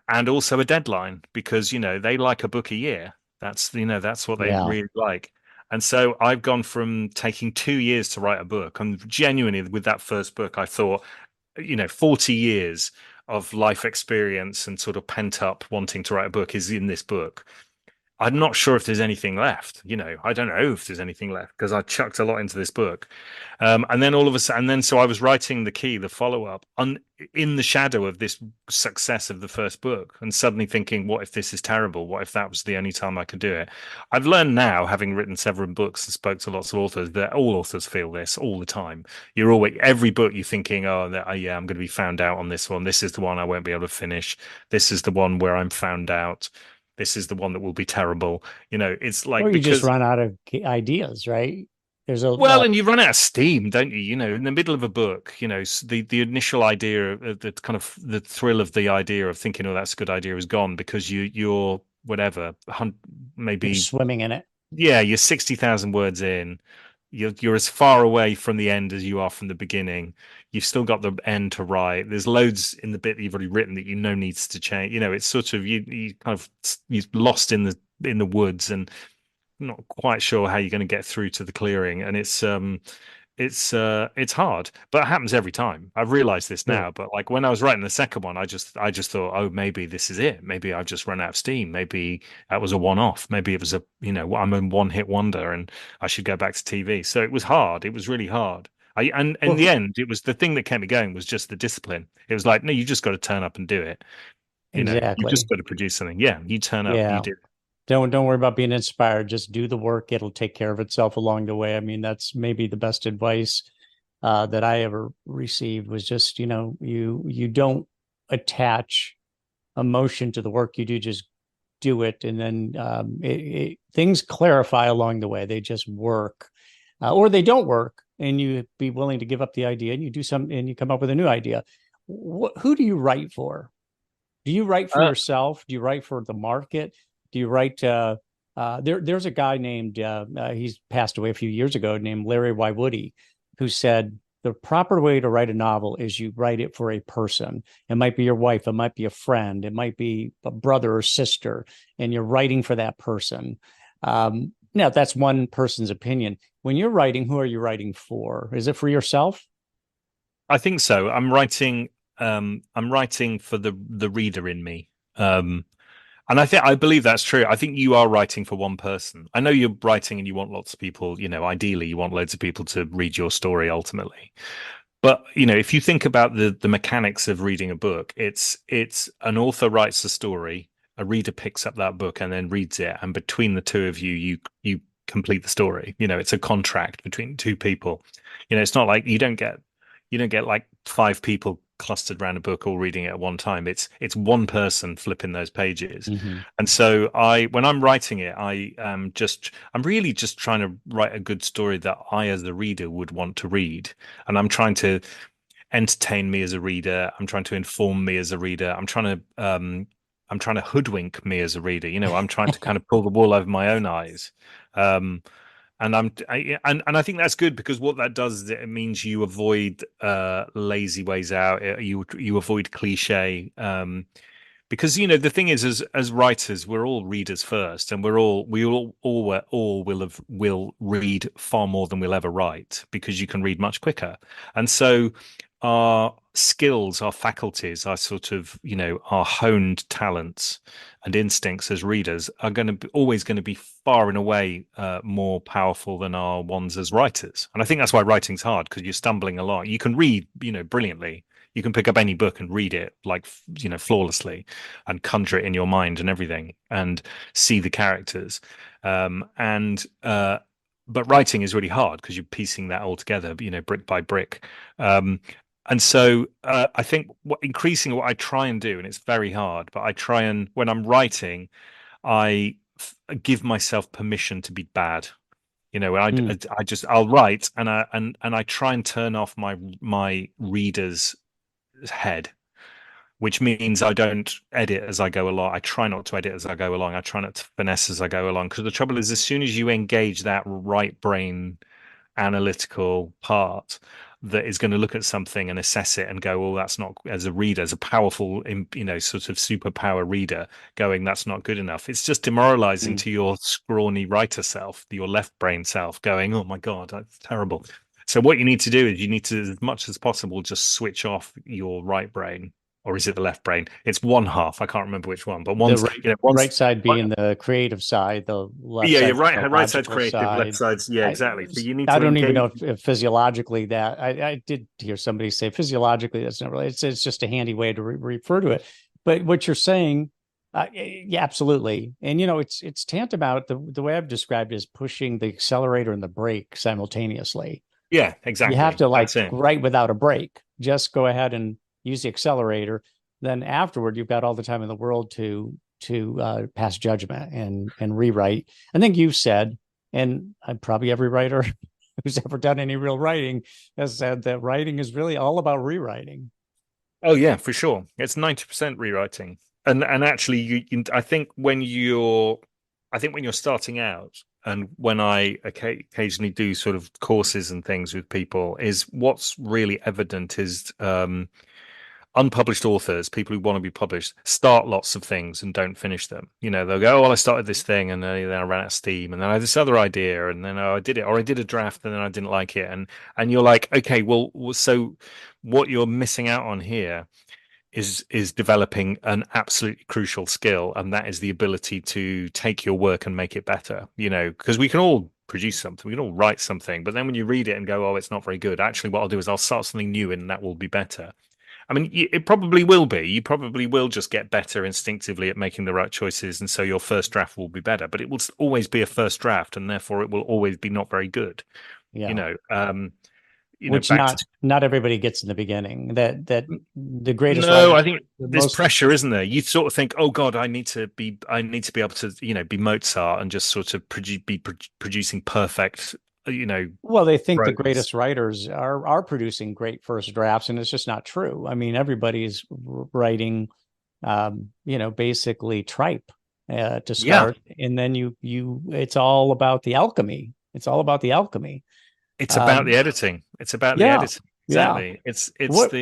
and also a deadline because they like a book a year. That's what they Yeah. really like. And so I've gone from taking 2 years to write a book. And genuinely, with that first book, I thought, 40 years of life experience and sort of pent up wanting to write a book is in this book. I'm not sure if there's anything left. I don't know if there's anything left because I chucked a lot into this book. And then all of a sudden, and then so I was writing the follow up, on in the shadow of this success of the first book, and suddenly thinking, what if this is terrible? What if that was the only time I could do it? I've learned now, having written several books and spoke to lots of authors, that all authors feel this all the time. You're always, every book you're thinking, yeah, I'm going to be found out on this one. This is the one I won't be able to finish. This is the one where I'm found out. This is the one that will be terrible. It's Or like, you just because, run out of ideas, right? There's a well, and you run out of steam, don't you? In the middle of a book, the initial idea, the kind of the thrill of the idea of thinking, oh, that's a good idea, is gone because you're whatever, you're maybe, swimming in it. yeah, you're 60,000 words in. You're as far away from the end as you are from the beginning. You've still got the end to write. There's loads in the bit that you've already written that needs to change. It's sort of you kind of you're lost in the woods and not quite sure how you're going to get through to the clearing, and it's hard, but it happens every time. I've realized this Sure. now, but like when I was writing the second one, I just thought, oh, maybe this is it. Maybe I've just run out of steam. Maybe that was a one-off. Maybe it was I'm a one-hit wonder and I should go back to TV. So it was hard. It was really hard. And in Well, the end, it was the thing that kept me going was just the discipline. It was like, no, you just got to turn up and do it. You just exactly. got to produce something. Yeah, you turn up, you Yeah. do. Don't worry about being inspired. Just do the work. It'll take care of itself along the way. I mean, that's maybe the best advice that I ever received was just, you don't attach emotion to the work you do, just do it. And then things clarify along the way. They just work or they don't work. And you be willing to give up the idea and you do some and you come up with a new idea. Who do you write for? Do you write for Uh, yourself? Do you write for the market? Do you write? There's a guy named he's passed away a few years ago named Larry Y. Woody, who said the proper way to write a novel is you write it for a person. It might be your wife, it might be a friend, it might be a brother or sister, and you're writing for that person. Now that's one person's opinion. When you're writing, who are you writing for? Is it for yourself? I think so. I'm writing for the reader in me. And I believe that's true. I think you are writing for one person. I know you're writing and you want lots of people, ideally you want loads of people to read your story ultimately. But, if you think about the mechanics of reading a book, it's an author writes a story, a reader picks up that book and then reads it, and between the two of you, you complete the story. It's a contract between two people. It's not like you don't get like five people clustered around a book all reading it at one time. It's one person flipping those pages. Mm-hmm. And so when I'm writing it, I'm really just trying to write a good story that I as the reader would want to read. And I'm trying to entertain me as a reader. I'm trying to inform me as a reader. I'm trying to hoodwink me as a reader. I'm trying to kind of pull the wool over my own eyes. Um, and I think that's good because what that does is it means you avoid lazy ways out. You avoid cliche. Because the thing is, as writers, we're all readers first, and we all will read far more than we'll ever write because you can read much quicker, and so our skills, our faculties, our sort of our honed talents and instincts as readers are always going to be far and away more powerful than our ones as writers. And I think that's why writing's hard because you're stumbling a lot. You can read brilliantly. You can pick up any book and read it like flawlessly and conjure it in your mind and everything and see the characters. And but writing is really hard because you're piecing that all together, brick by brick. And so I think increasing what I try and do, and it's very hard, but I try and when I'm writing, I give myself permission to be bad. Mm. I'll write and I try and turn off my reader's head, which means I don't edit as I go along. I try not to edit as I go along. I try not to finesse as I go along. Because the trouble is, as soon as you engage that right brain analytical part, that is going to look at something and assess it and go, oh, that's not, as a reader, as a powerful, sort of superpower reader, going, that's not good enough. It's just demoralizing Mm. to your scrawny writer self, your left brain self, going, oh my God, that's terrible. So what you need to do is you need to, as much as possible, just switch off your right brain. Or is it the left brain? It's one half. I can't remember which one, but The one's, right side being the creative side, the left yeah, side you're being right. the Right side's logical creative, left side. side's, yeah, I exactly. So you need I to don't even engage. know if physiologically that I did hear somebody say physiologically that's not really, it's just a handy way to refer to it. But what you're saying, yeah, absolutely. And it's tantamount, the way I've described it is pushing the accelerator and the brake simultaneously. Yeah, You have exactly. to like That's it. write without a brake. Just go ahead and use the accelerator. Then afterward, you've got all the time in the world to pass judgment and rewrite. I think you've said, and probably every writer who's ever done any real writing has said that writing is really all about rewriting. Oh yeah, for sure. It's 90% rewriting. And actually I think when you're starting out and when I occasionally do sort of courses and things with people, is what's really evident is unpublished authors, people who want to be published, start lots of things and don't finish them. They'll go, oh, well, I started this thing and then I ran out of steam, and then I had this other idea, and then I did it, or I did a draft and then I didn't like it. And you're like, okay, well, so what you're missing out on here is developing an absolutely crucial skill, and that is the ability to take your work and make it better. Because we can all produce something, we can all write something, but then when you read it and go, oh, it's not very good, actually what I'll do is I'll start something new and that will be better. I mean, it probably will be. You probably will just get better instinctively at making the right choices, and so your first draft will be better. But it will always be a first draft, and therefore it will always be not very good. You Yeah. know, um, Which back to not everybody gets in the beginning. That the greatest no, writer, I think the there's most pressure, isn't there? You sort of think, oh God, I need to be able to, be Mozart and just sort of producing perfect, well, they think the prose. greatest writers are producing great first drafts, and it's just not true. I mean, everybody's writing, basically tripe to Yeah, start, and then it's all about the alchemy. It's all about the alchemy. it's about Um, the editing. It's about the yeah, editing. yeah. Exactly. What?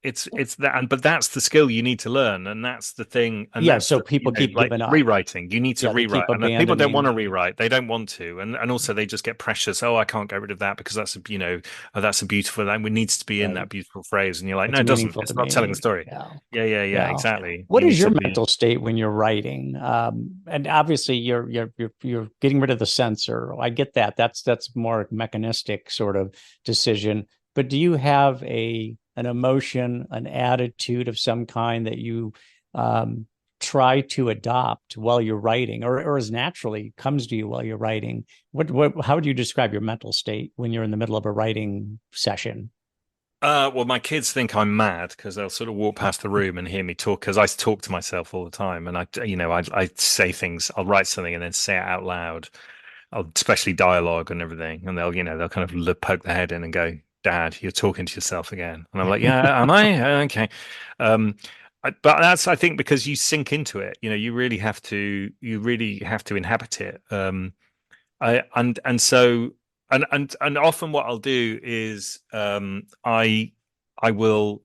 It's that, but that's the skill you need to learn, and that's the thing, and Yeah. that's So the people keep like giving up. rewriting. You need to Yeah, they keep rewrite, and people don't want abandoning. to rewrite. They don't want to, and also they just get precious. Oh, I can't get rid of that because that's oh, that's a beautiful. That needs to be in Right. that beautiful phrase, and you're like, no, It's it doesn't. meaningful to It's not telling the me. story. Yeah. Yeah, yeah, yeah. Yeah. Exactly. What You is need your to be. mental state when you're writing? And obviously you're getting rid of the censor. I get that. That's more mechanistic sort of decision. But do you have an emotion, an attitude of some kind that you um, try to adopt while you're writing, or as naturally comes to you while you're writing? How would you describe your mental state when you're in the middle of a writing session? Well, my kids think I'm mad because they'll sort of walk past the room and hear me talk, because I talk to myself all the time, and I say things. I'll write something and then say it out loud, especially dialogue and everything, and they'll kind of poke their head in and go, "Dad, you're talking to yourself again," and I'm like, "Yeah, am I? Okay." Um, but that's, I think, because you sink into it. You really have to inhabit it. I and so and often what I'll do is I will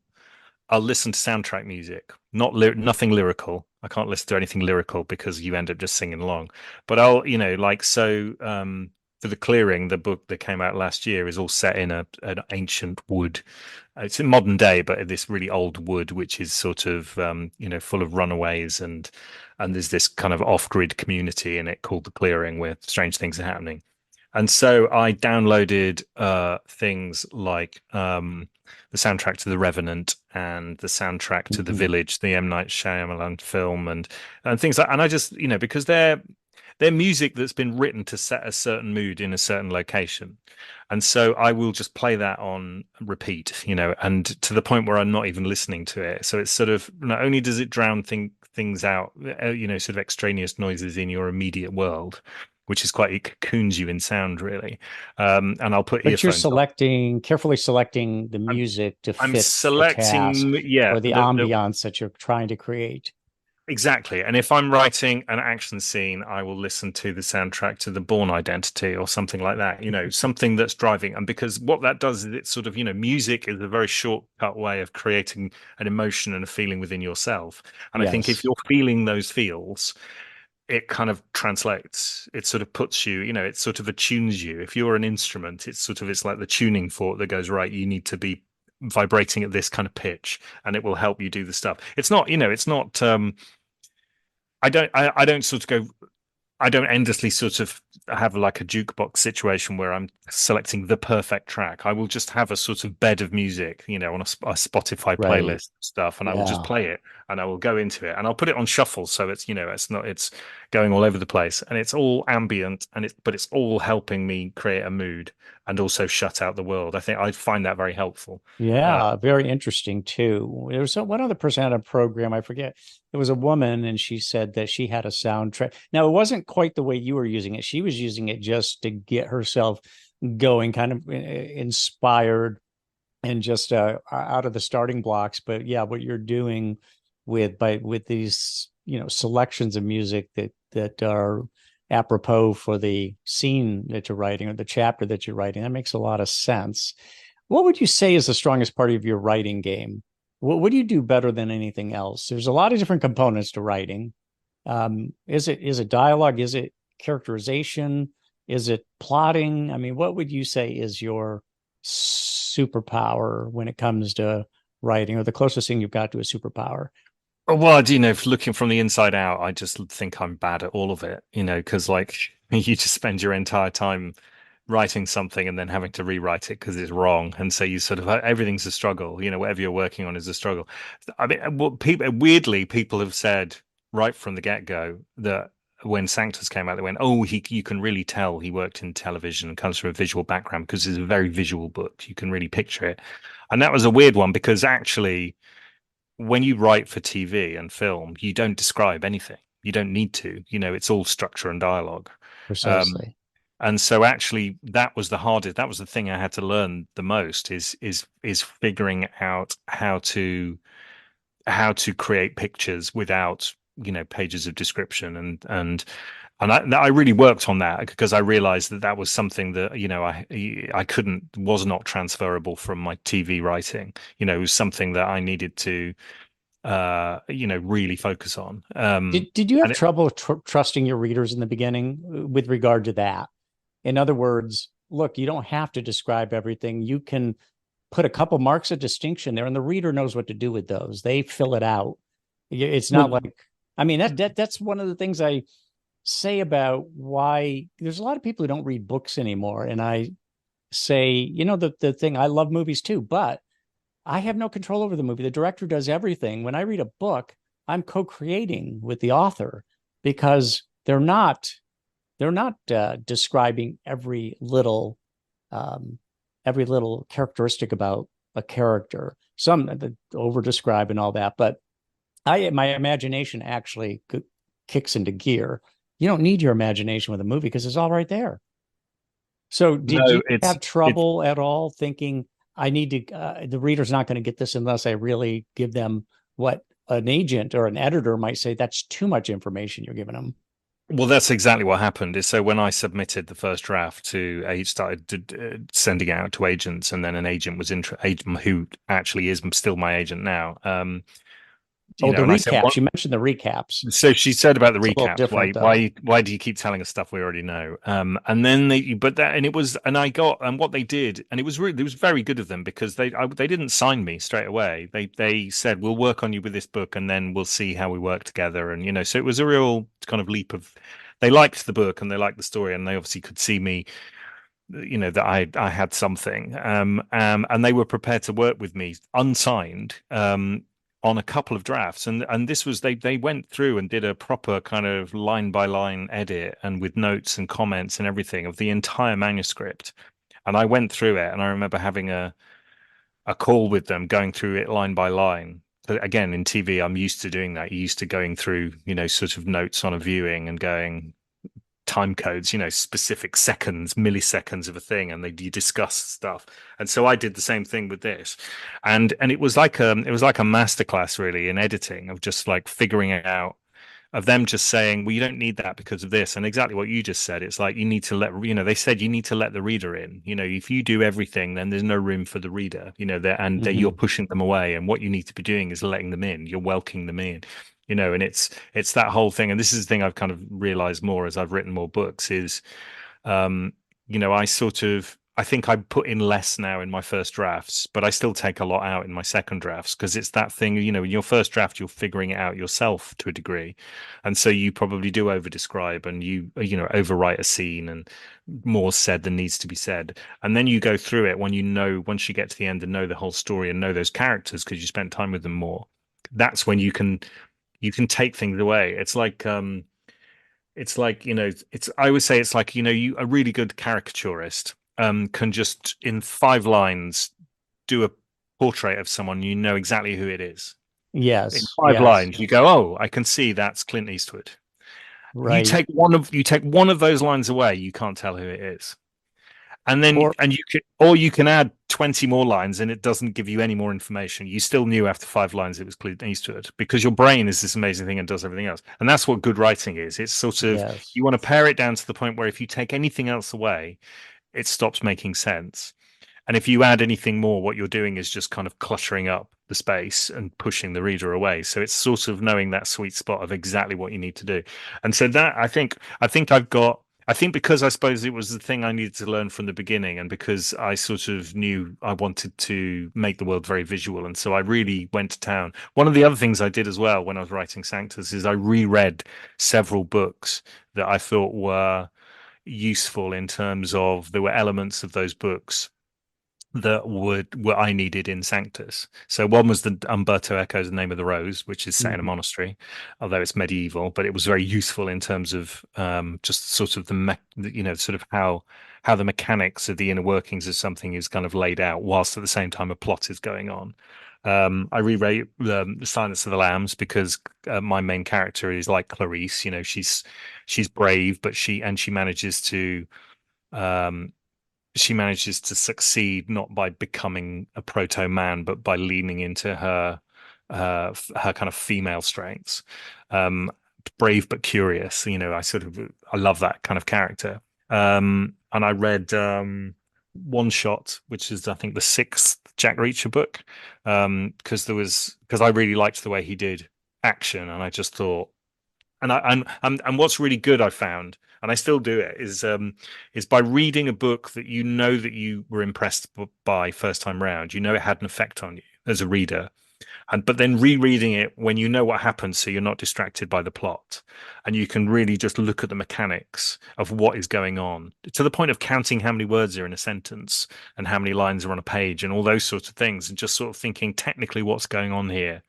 I'll listen to soundtrack music, nothing lyrical. I can't listen to anything lyrical because you end up just singing along. But I'll, like, for The Clearing, the book that came out last year, is all set in an ancient wood. It's in modern day, but this really old wood, which is sort of full of runaways, and there's this kind of off-grid community in it called The Clearing where strange things are happening. And so I downloaded things like the soundtrack to The Revenant and the soundtrack to The Mhm. Village, the M. Night Shyamalan film, and things like. And I just, because they're music that's been written to set a certain mood in a certain location, and so I will just play that on repeat, and to the point where I'm not even listening to it. So it's sort of, not only does it drown things out, sort of extraneous noises in your immediate world, which is quite, it cocoons you in sound, really. And I'll put But you're earphones on. carefully selecting the I'm music to I'm fit the task selecting, yeah, or the ambiance that you're trying to create. Exactly. And if I'm writing an action scene, I will listen to the soundtrack to The Bourne Identity or something like that, something that's driving. And because what that does is it's sort of, music is a very shortcut way of creating an emotion and a feeling within yourself. And I think if Yes. you're feeling those feels, it kind of translates. It sort of puts you, it sort of attunes you. If you're an instrument, it's like the tuning fork that goes, right, you need to be vibrating at this kind of pitch and it will help you do the stuff. It's not, it's not I don't sort of go I don't endlessly sort of have like a jukebox situation where I'm selecting the perfect track. I will just have a sort of bed of music, on a Spotify Right. playlist stuff, and I will just Yeah. play it and I will go into it and I'll put it on shuffle so it's going all over the place and it's all ambient but it's all helping me create a mood and also shut out the world. I think I find that very helpful. Uh, Yeah, very interesting too. There was one other person had a program, I forget. It was a woman, and she said that she had a soundtrack. Now, it wasn't quite the way you were using it. She was using it just to get herself going, kind of inspired and just out of the starting blocks. But yeah, what you're doing with these, selections of music that are apropos for the scene that you're writing or the chapter that you're writing, that makes a lot of sense. What would you say is the strongest part of your writing game? What do you do better than anything else? There's a lot of different components to writing. Is it dialogue? Is it characterization? Is it plotting? I mean, what would you say is your superpower when it comes to writing, or the closest thing you've got to a superpower? well, looking from the inside out, I just think I'm bad at all of it, because like you just spend your entire time writing something and then having to rewrite it because it's wrong. And so you sort of everything's a struggle, whatever you're working on is a struggle. I mean, what people weirdly people have said right from the get-go that when Sanctus came out, they went, "Oh, you can really tell he worked in television and comes from a visual background because it's a very visual book. You can really picture it." And that was a weird one because actually when you write for TV and film, you don't describe anything. You don't need to. It's all structure and dialogue. Um, Precisely. and so actually that was the hardest. That was the thing I had to learn the most is figuring out how to create pictures without pages of description and I really worked on that because I realized that was something that I couldn't was not transferable from my TV writing. It was something that I needed to really focus on. Did you have And it, trouble trusting your readers in the beginning with regard to that? In other words, look, you don't have to describe everything. You can put a couple marks of distinction there, and the reader knows what to do with those. They fill it out. It's not well, like, I mean, that's one of the things I say about why there's a lot of people who don't read books anymore. And I say, the thing, I love movies too, but I have no control over the movie. The director does everything. When I read a book, I'm co-creating with the author because they're not describing um, every little characteristic about a character. Some that over describe and all that, but my imagination actually kicks into gear. You don't need your imagination with a movie because it's all right there. So, did no, you have trouble at all thinking I need to? The reader's not going to get this unless I really give them what an agent or an editor might say. That's too much information you're giving them. well, that's exactly what happened. Is so when I submitted the first draft started sending it out to agents, and then an agent was agent who actually is still my agent now. Oh, the And I said, recaps. "What?" You mentioned the recaps. So she said about the It's a little recaps. Why, different, though. why do you keep telling us stuff we already know? And then but that, and it was, and I got, and what they did, and it was very good of them because they didn't sign me straight away. They said we'll work on you with this book, and then we'll see how we work together. And so it was a real kind of leap of. They liked the book and they liked the story, and they obviously could see me, that I had something. And they were prepared to work with me unsigned. On a couple of drafts and this was they went through and did a proper kind of line by line edit and with notes and comments and everything of the entire manuscript, and I went through it and I remember having a call with them going through it line by line. But again, in TV I'm used to doing that, you're used to going through sort of notes on a viewing and going time codes, specific seconds, milliseconds of a thing, and you discuss stuff. And so I did the same thing with this, and it was like a masterclass really in editing of just like figuring it out, of them just saying, well, you don't need that because of this. And exactly what you just said, it's like you need to they said you need to let the reader in. If you do everything, then there's no room for the reader, you're pushing them away. And what you need to be doing is letting them in. You're welcoming them in, and it's that whole thing. And this is the thing I've kind of realized more as I've written more books is, um, I think I put in less now in my first drafts, but I still take a lot out in my second drafts because it's that thing, in your first draft, you're figuring it out yourself to a degree. And so you probably do over describe and overwrite a scene and more said than needs to be said. And then you go through it once you get to the end and know the whole story and know those characters because you spent time with them more. That's when you can take things away. I always say it's like, a really good caricaturist can just in 5 lines do a portrait of someone, you know exactly who it is. In Yes. 5 lines, you go, oh, I can see that's Clint Eastwood. You Right. take one of those lines away, you can't tell who it is. And then Or you can add 20 more lines and it doesn't give you any more information. You still knew after 5 lines it was Clint Eastwood because your brain is this amazing thing and does everything else. And that's what good writing is. It's sort of, yes. you want to pare it down to the point where if you take anything else away, it stops making sense. And if you add anything more, what you're doing is just kind of cluttering up the space and pushing the reader away. So it's sort of knowing that sweet spot of exactly what you need to do. And so that I think because I suppose it was the thing I needed to learn from the beginning, and because I sort of knew I wanted to make the world very visual. And so I really went to town. One of the other things I did as well when I was writing Sanctus is I reread several books that I thought were useful in terms of there were elements of those books that what I needed in Sanctus. So one was the Umberto Eco's The Name of the Rose, which is set in a Mhm. monastery, although it's medieval, but it was very useful in terms of just sort of sort of how the mechanics of the inner workings of something is kind of laid out, whilst at the same time a plot is going on. I reread The Silence of the Lambs because my main character is like Clarice. She's brave, but she um, manages to succeed not by becoming a proto man, but by leaning into her kind of female strengths. Um, Brave but curious. I love that kind of character. And I read One Shot, which is I think the 6th Jack Reacher book, because I really liked the way he did action, and I just thought and what's really good I found, and I still do it, is by reading a book that that you were impressed by first time round, it had an effect on you as a reader, but then rereading it when you know what happens, so you're not distracted by the plot, and you can really just look at the mechanics of what is going on to the point of counting how many words are in a sentence and how many lines are on a page and all those sorts of things, and just sort of thinking technically what's going on here.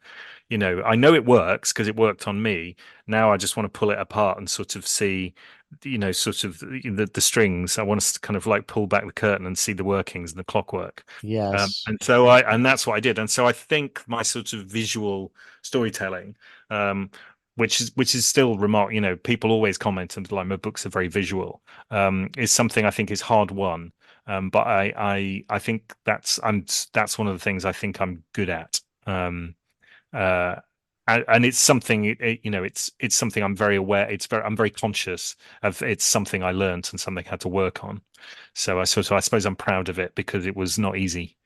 I know it works because it worked on me. Now I just want to pull it apart and sort of see, sort of the strings. I want to kind of like pull back the curtain and see the workings and the clockwork. Yes. And that's what I did. And so I think my sort of visual storytelling, which is still remarkable. People always comment and like my books are very visual. Is something I think is hard won. But I think that's one of the things I think I'm good at. Uh, and it's something it's something I'm very aware. I'm very conscious of. It's something I learned and something I had to work on. So I suppose I'm proud of it because it was not easy.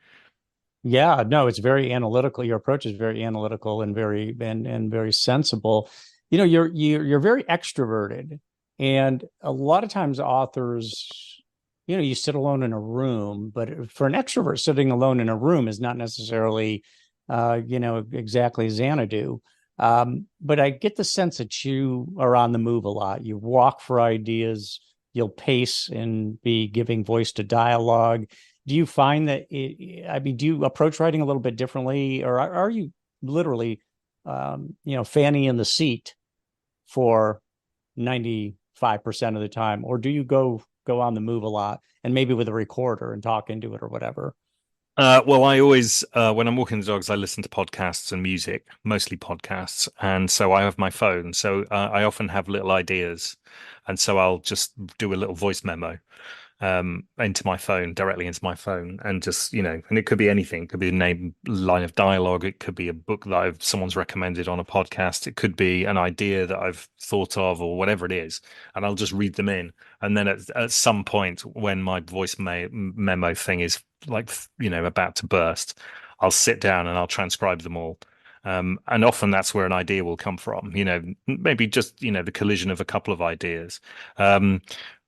Yeah, no, it's very analytical. Your approach is very analytical and very sensible. You're very extroverted, and a lot of times authors, you sit alone in a room, but for an extrovert, sitting alone in a room is not necessarily, exactly Xanadu. But I get the sense that you are on the move a lot. You walk for ideas. You'll pace and be giving voice to dialogue. Do you find that do you approach writing a little bit differently, or are you literally fanny in the seat for 95% of the time, or do you go on the move a lot and maybe with a recorder and talk into it or whatever? Well, I always, when I'm walking the dogs, I listen to podcasts and music, mostly podcasts. And so I have my phone. So I often have little ideas. And so I'll just do a little voice memo into my phone, directly into my phone, and just, and it could be anything. It could be a name, line of dialogue. It could be a book that someone's recommended on a podcast. It could be an idea that I've thought of or whatever it is. And I'll just read them in. And then at some point when my voice memo thing is like, about to burst, I'll sit down and I'll transcribe them all. And often that's where an idea will come from, maybe just, the collision of a couple of ideas. Um,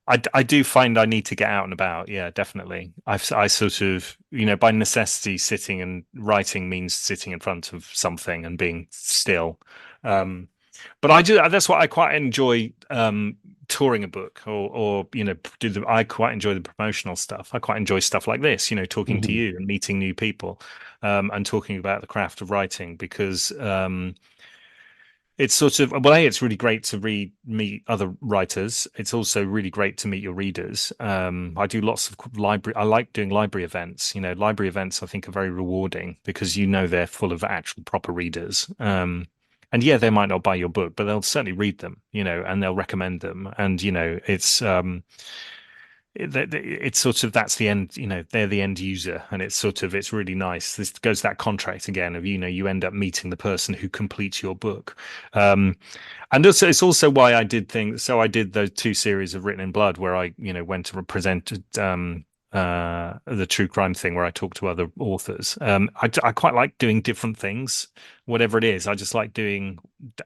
I do find I need to get out and about. Yeah, definitely. I sort of, by necessity, sitting and writing means sitting in front of something and being still. Um, but I do. That's what I quite enjoy. Touring a book, or I quite enjoy the promotional stuff. I quite enjoy stuff like this. Talking to Hmm. you and meeting new people, and talking about the craft of writing because. It's sort of well, it's really great to meet other writers. It's also really great to meet your readers. I do lots of library. I like doing library events. Library events I think are very rewarding because they're full of actual proper readers. And yeah, they might not buy your book, but they'll certainly read them. And they'll recommend them. And it's sort of that's the end, they're the end user, and it's really nice. This goes that contract again of you end up meeting the person who completes your book. And also it's also why I did things. So I did those two series of Written in Blood where I went to represent the true crime thing where I talk to other authors. I quite like doing different things, whatever it is. I just like doing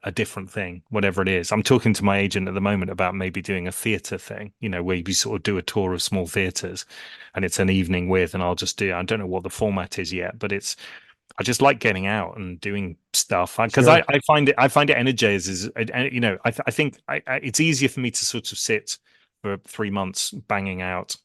a different thing, whatever it is. I'm talking to my agent at the moment about maybe doing a theatre thing, where you sort of do a tour of small theatres and it's an evening with, and I don't know what the format is yet, but I just like getting out and doing stuff because Sure. I find it energizes. I think it's easier for me to sort of sit for 3 months banging out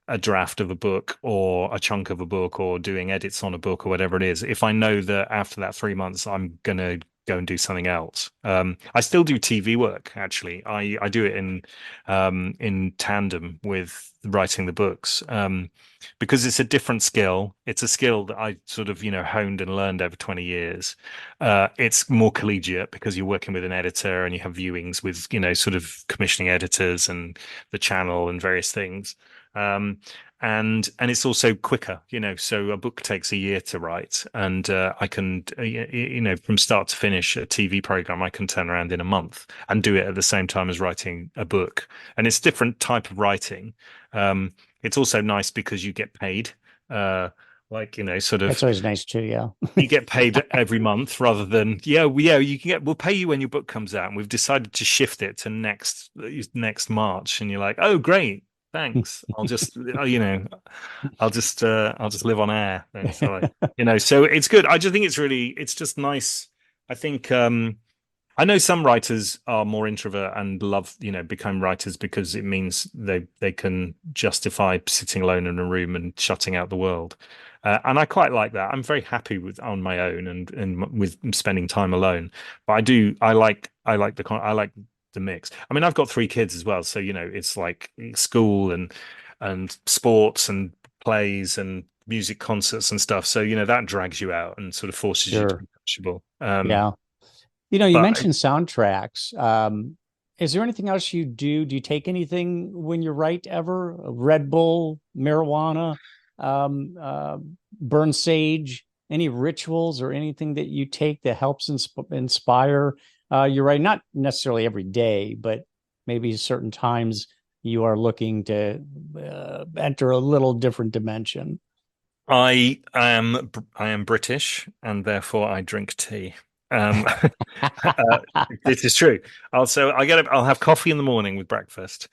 a draft of a book or a chunk of a book or doing edits on a book or whatever it is, if I know that after that 3 months I'm gonna go and do something else. I still do TV work actually. I do it in tandem with writing the books. Because it's a different skill. It's a skill that I sort of, honed and learned over 20 years. It's more collegiate because you're working with an editor and you have viewings with, sort of commissioning editors and the channel and various things. Um, and it's also quicker, so a book takes a year to write, and I can, from start to finish a TV program, I can turn around in a month and do it at the same time as writing a book. And it's different type of writing. It's also nice because you get paid, like, sort That's of always nice too. Yeah. you get paid every month rather than yeah we'll pay you when your book comes out, and we've decided to shift it to next March, and you're like, oh great, thanks, I'll just I'll just live on air then. So so it's good. I just think it's just nice. I think I know some writers are more introvert and love, become writers because it means they can justify sitting alone in a room and shutting out the world. And I quite like that. I'm very happy with on my own and with spending time alone. But I like the mix. I mean, I've got 3 kids as well, so it's like school and sports and plays and music concerts and stuff. So that drags you out and sort of forces you to Sure. be sociable. Yeah. You But mentioned soundtracks. Is there anything else you do? Do you take anything when you write ever? Red Bull, marijuana, uh, burn sage, any rituals or anything that you take that helps inspire your writing? Not necessarily every day, but maybe certain times you are looking to enter a little different dimension. I am British and therefore I drink tea. Um, this is true. I'll have coffee in the morning with breakfast,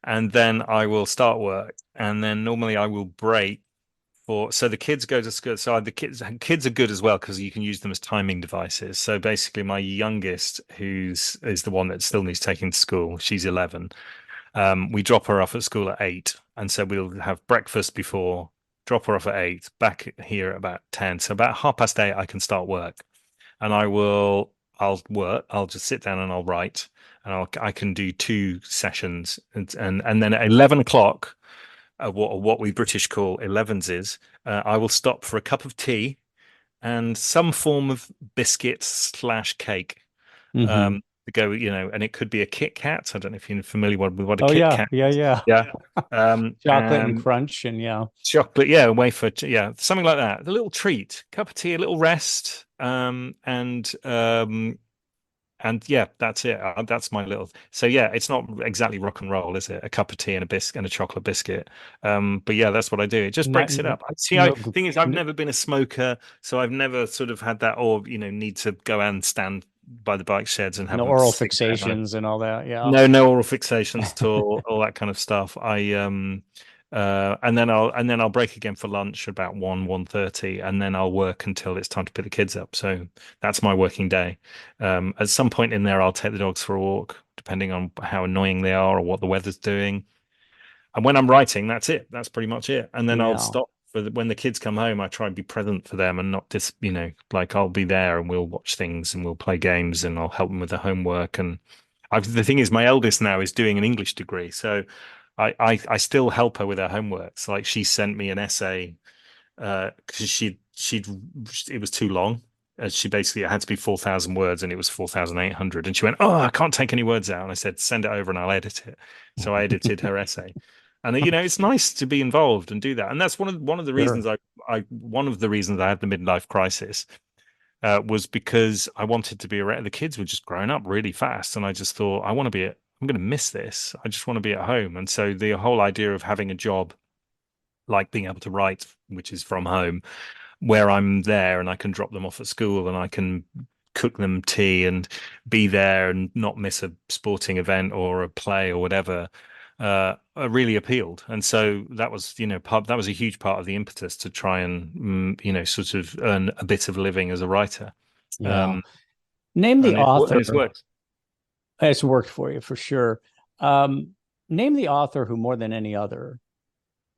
and then I will start work, and then normally I will break so the kids go to school. So the kids are good as well because you can use them as timing devices. So basically, my youngest, who's is the one that still needs taking to school, she's 11. We drop her off at school at 8, and so we'll have breakfast before, drop her off at 8, back here at about 10. So about 8:30, I can start work, and I'll work. I'll just sit down and I'll write, and I can do 2 sessions, and then at 11 o'clock, what we British call 11s I will stop for a cup of tea and some form of biscuit slash cake. Hmm. To go, and it could be a Kit Kat. I don't know if you're familiar with what a Oh Kit yeah, Kat. yeah, yeah. Yeah. Chocolate and And crunch, and yeah, chocolate, yeah, wafer, yeah, something like that. A little treat, cup of tea, a little rest, and yeah, that's it. That's my little. So yeah, it's not exactly rock and roll, is it? A cup of tea and a biscuit and a chocolate biscuit. But yeah, that's what I do. It just not breaks it up. See, no, thing is, I've never been a smoker, so I've never sort of had that, or need to go out and stand by the bike sheds and have no a oral cigarette. fixations and all that. Yeah. No oral fixations at all that kind of stuff. And then I'll break again for lunch about 1:30, and then I'll work until it's time to pick the kids up. So that's my working day. At some point in there, I'll take the dogs for a walk, depending on how annoying they are or what the weather's doing. And when I'm writing, that's it. That's pretty much it. And then I'll Yeah. stop when the kids come home. I try and be present for them and not just, like I'll be there and we'll watch things and we'll play games and I'll help them with the homework. And the thing is, my eldest now is doing an English degree, so I still help her with her homework. So like she sent me an essay because she'd it was too long. She basically, it had to be 4,000 words and it was 4,800. And she went, "Oh, I can't take any words out." And I said, "Send it over and I'll edit it." So I edited her essay. And it's nice to be involved and do that. And that's one of the reasons Sure. I had the midlife crisis was because I wanted to be around. The kids were just growing up really fast, and I just thought, I'm going to miss this. I just want to be at home. And so the whole idea of having a job like being able to write, which is from home, where I'm there and I can drop them off at school and I can cook them tea and be there and not miss a sporting event or a play or whatever, really appealed. And so that was, that was a huge part of the impetus to try and, sort of earn a bit of living as a writer. Yeah. Um, Name the and author. it's worked. It's worked for you for sure. Um, Name the author who, more than any other,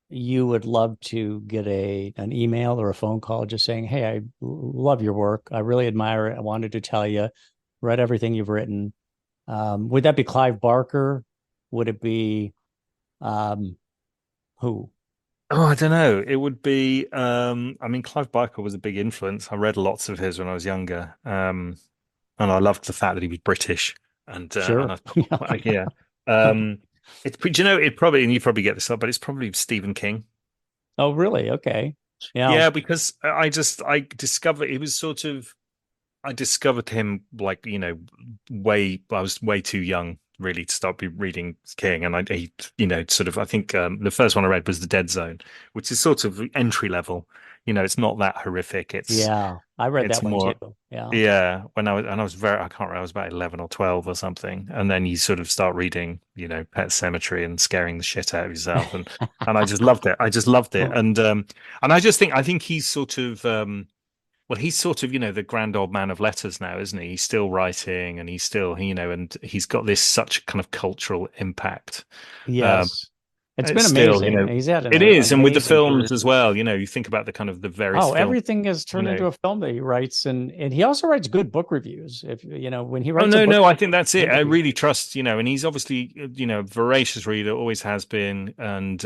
you would love to get an email or a phone call just saying, "Hey, I love your work. I really admire it. I wanted to tell you, read everything you've written." Would that be Clive Barker? Would it be who? Oh, I don't know. It would be, I mean, Clive Barker was a big influence. I read lots of his when I was younger. And I loved the fact that he was British. And Sure. I thought, like, yeah. Um, do you know, it probably, and you probably get this up, but it's probably Stephen King. Oh, really? Okay. Yeah. Yeah, because I discovered it was sort of, I discovered him like, I was way too young really to start reading King. And sort of, I think the first one I read was The Dead Zone, which is sort of entry level. It's not that horrific. Yeah. I read It's that one too. more, Yeah. yeah. I was I can't remember, I was about 11 or 12 or something. And then you sort of start reading, Pet Cemetery and scaring the shit out of yourself. And I just loved it. I just loved it. And I think he's sort of, well, he's sort of, the grand old man of letters now, isn't he? He's still writing and he's still, and he's got this such kind of cultural impact. Um, Yes. It's been it's still, amazing. He's had it an is. And with the amazing career. films as well, you think about the kind of the various Oh, films, everything is turned into a film that he writes, and he also writes good book reviews. If when he Oh writes a no, book, no, I think that's it. tend to I be really trust, and he's obviously, voracious reader, always has been, and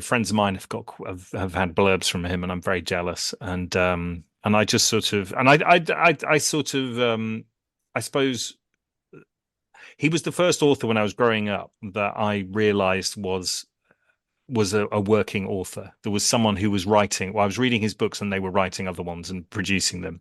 friends of mine have had blurbs from him, and I'm very jealous. And I just sort of, and I sort of, I suppose he was the first author when I was growing up that I realized was a working author. There was someone who was writing. Well, I was reading his books, and they were writing other ones and producing them.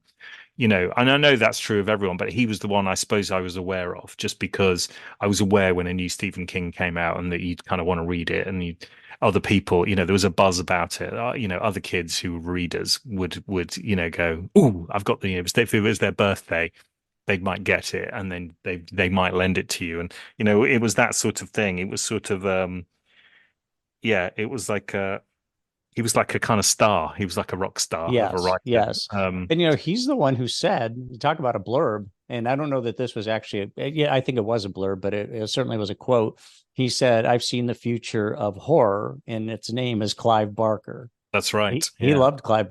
And I know that's true of everyone, but he was the one I suppose I was aware of just because I was aware when a new Stephen King came out and that you'd kind of want to read it and other people, there was a buzz about it. Other kids who were readers would, go, "Ooh, I've got if it was their birthday, they might get it and then they might lend it to you." And, it was that sort of thing. It was sort of, yeah, it was like he was like a kind of star. He was like a rock star of a yes, writer. yes. And he's the one who said, you talk about a blurb, and I don't know that this was actually yeah, I think it was a blurb, but it certainly was a quote. He said, "I've seen the future of horror, and its name is Clive Barker." That's He right. he Yeah. loved Clive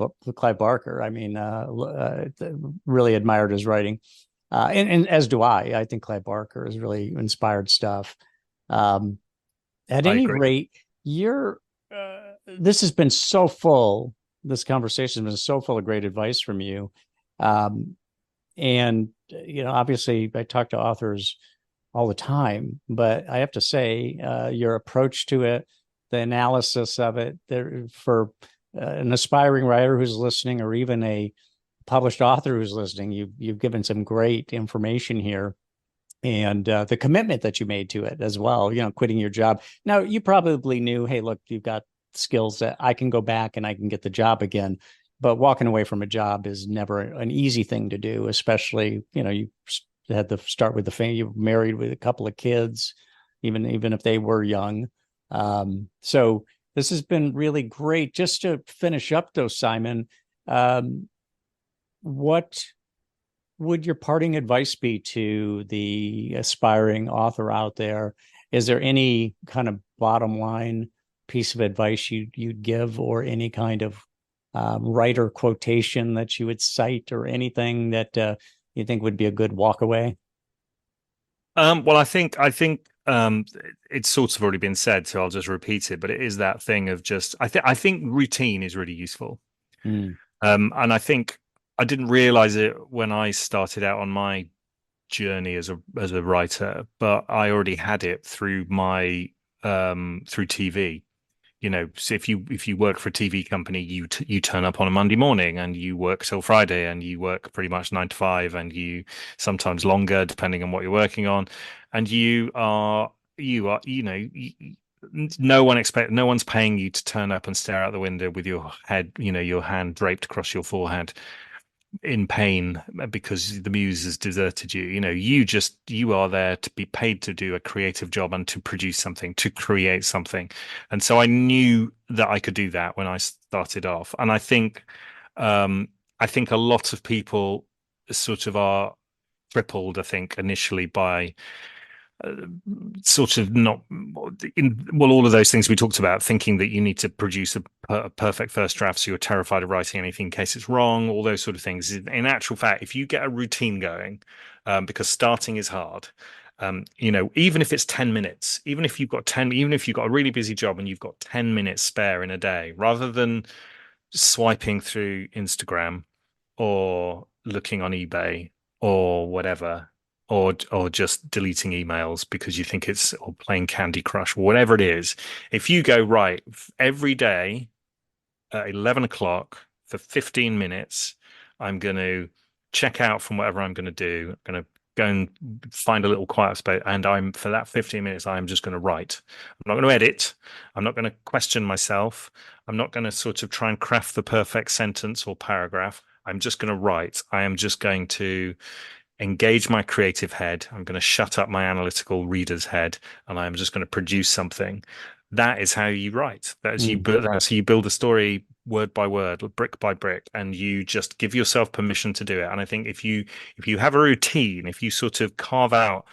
Barker. I mean, really admired his writing, and as do I. I think Clive Barker is really inspired stuff. At I any agree. rate, you're this has been so full this conversation has been so full of great advice from you. Um, and, obviously I talk to authors all the time, but I have to say, your approach to it, the analysis of it, there for an aspiring writer who's listening, or even a published author who's listening, you've given some great information here, and the commitment that you made to it as well. Quitting your job. Now, you probably knew, hey, look, you've got skills that I can go back and I can get the job again. But walking away from a job is never an easy thing to do, especially, you had to start with the family. You were married with a couple of kids, even if they were young. So this has been really great. Just to finish up, though, Simon, what would your parting advice be to the aspiring author out there? Is there any kind of bottom line piece of advice you'd give, or any kind of writer quotation that you would cite, or anything that you think would be a good walk away? Well, I think it's sort of already been said, so I'll just repeat it. But it is that thing of just I think routine is really useful. Mm. And I think I didn't realize it when I started out on my journey as a writer, but I already had it through my through TV. So if you work for a TV company, you turn up on a Monday morning and you work till Friday, and you work pretty much 9 to 5, and you sometimes longer depending on what you're working on, and no one's paying you to turn up and stare out the window with your head, your hand draped across your forehead in pain because the muse has deserted you. You are there to be paid to do a creative job and to produce something, to create something. And so I knew that I could do that when I started off. And I think a lot of people sort of are crippled, I think, initially by uh, sort of not all of those things we talked about, thinking that you need to produce a perfect first draft, so you're terrified of writing anything in case it's wrong, all those sort of things. In actual fact, if you get a routine going, because starting is hard, even if it's 10 minutes, even if you've got a really busy job and you've got 10 minutes spare in a day, rather than swiping through Instagram or looking on eBay or whatever, or just deleting emails because you think it's, or playing Candy Crush, whatever it is. If you go, right, every day at 11 o'clock for 15 minutes, I'm going to check out from whatever I'm going to do. I'm going to go and find a little quiet space, and for that 15 minutes, I'm just going to write. I'm not going to edit. I'm not going to question myself. I'm not going to sort of try and craft the perfect sentence or paragraph. I'm just going to write. I am just going to engage my creative head. I'm going to shut up my analytical reader's head, and I'm just going to produce something. That is how you write. That's how you build a story word by word, brick by brick, and you just give yourself permission to do it. And I think if you have a routine, if you sort of carve out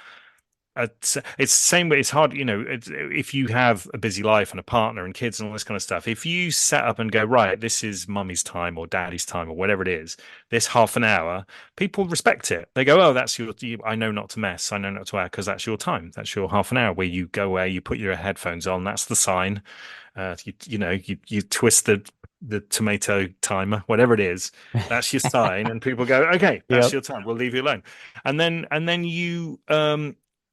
it's the same way. It's hard, if you have a busy life and a partner and kids and all this kind of stuff. If you set up and go, right, this is mummy's time or daddy's time or whatever it is, this half an hour, people respect it. They go, oh, that's I know not to mess. I know not to add, because that's your time. That's your half an hour where you go away, you put your headphones on. That's the sign. You twist the tomato timer, whatever it is. That's your sign, and people go, okay, that's Yep. your time. We'll leave you alone. And then you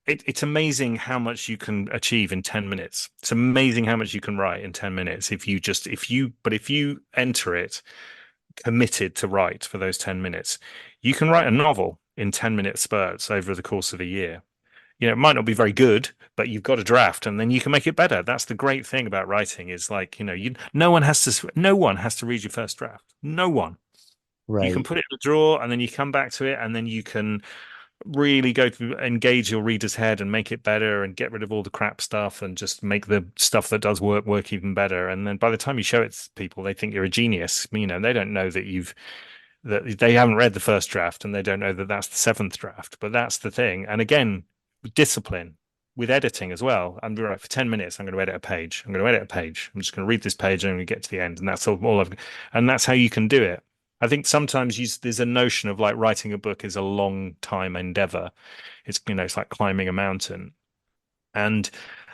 it's amazing how much you can achieve in 10 minutes. It's amazing how much you can write in 10 minutes if you enter it committed to write for those 10 minutes. You can write a novel in 10-minute spurts over the course of a year. It might not be very good, but you've got a draft, and then you can make it better. That's the great thing about writing, is like, no one has to read your first draft. No one. You can Right. put it in a drawer, and then you come back to it, and then you can really go to engage your reader's head and make it better, and get rid of all the crap stuff and just make the stuff that does work even better. And then by the time you show it to people, they think you're a genius. They don't know that they haven't read the first draft, and they don't know that that's the seventh draft. But that's the thing. And again, discipline with editing as well. I'm right, for 10 minutes, I'm going to edit a page. I'm going to edit a page. I'm just going to read this page and I'm going to get to the end. And that's all and that's how you can do it. I think sometimes there's a notion of like writing a book is a long time endeavor. It's like climbing a mountain. And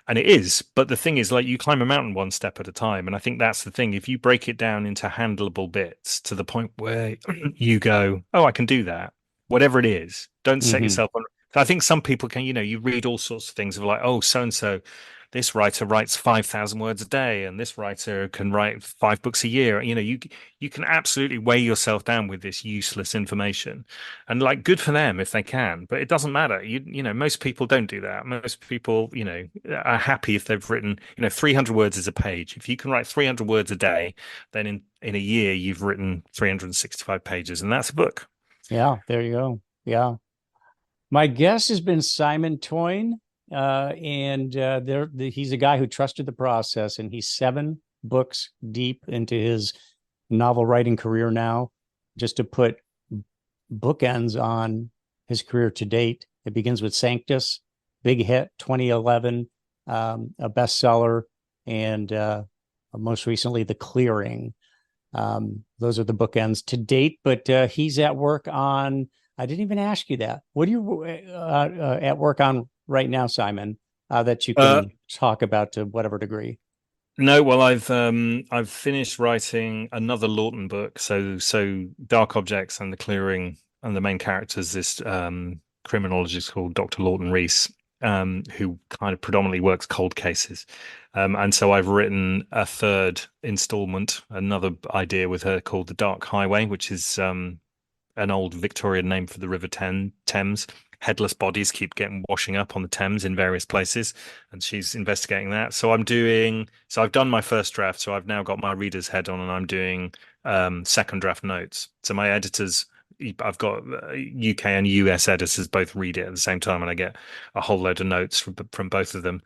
And it is, but the thing is, like, you climb a mountain one step at a time. And I think that's the thing. If you break it down into handleable bits to the point where you go, oh, I can do that, whatever it is, don't set Hmm. yourself on. So I think some people can, you read all sorts of things of like, oh, so and so, this writer writes 5,000 words a day, and this writer can write 5 books a year. You can absolutely weigh yourself down with this useless information, and like, good for them if they can, but it doesn't matter. Most people don't do that. Most people, are happy if they've written, 300 words is a page. If you can write 300 words a day, then in a year you've written 365 pages, and that's a book. Yeah, there you go. Yeah. My guest has been Simon Toyne, and he's a guy who trusted the process, and he's 7 books deep into his novel writing career now. Just to put bookends on his career to date, it begins with Sanctus, big hit, 2011, a bestseller, and most recently, The Clearing. Those are the bookends to date, but he's at work on. I didn't even ask you that. What are you at work on right now, Simon? That you Uh, can talk about to whatever degree. no, well, I've finished writing another Lawton book. So Dark Objects and The Clearing, and the main character is this criminologist called Dr. Lawton Rees, who kind of predominantly works cold cases. And so I've written a third installment, another idea with her called The Dark Highway, which is an old Victorian name for the River Thames. Headless bodies keep getting washing up on the Thames in various places, and she's investigating that. So I've done my first draft, so I've now got my reader's head on, and I'm doing second draft notes. So my editors, I've got UK and US editors both read it at the same time, and I get a whole load of notes from both of them.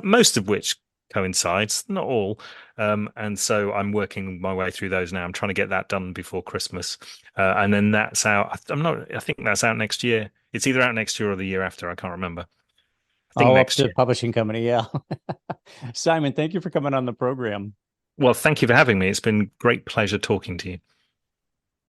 Most of which coincides, not all. And so I'm working my way through those now. I'm trying to get that done before Christmas, and then that's out. I'm not. I think that's out next year. It's either out next year or the year after. I can't remember. I think Oh, up next to the year. publishing company. Yeah. Simon, thank you for coming on the program. Well, thank you for having me. It's been great pleasure talking to you.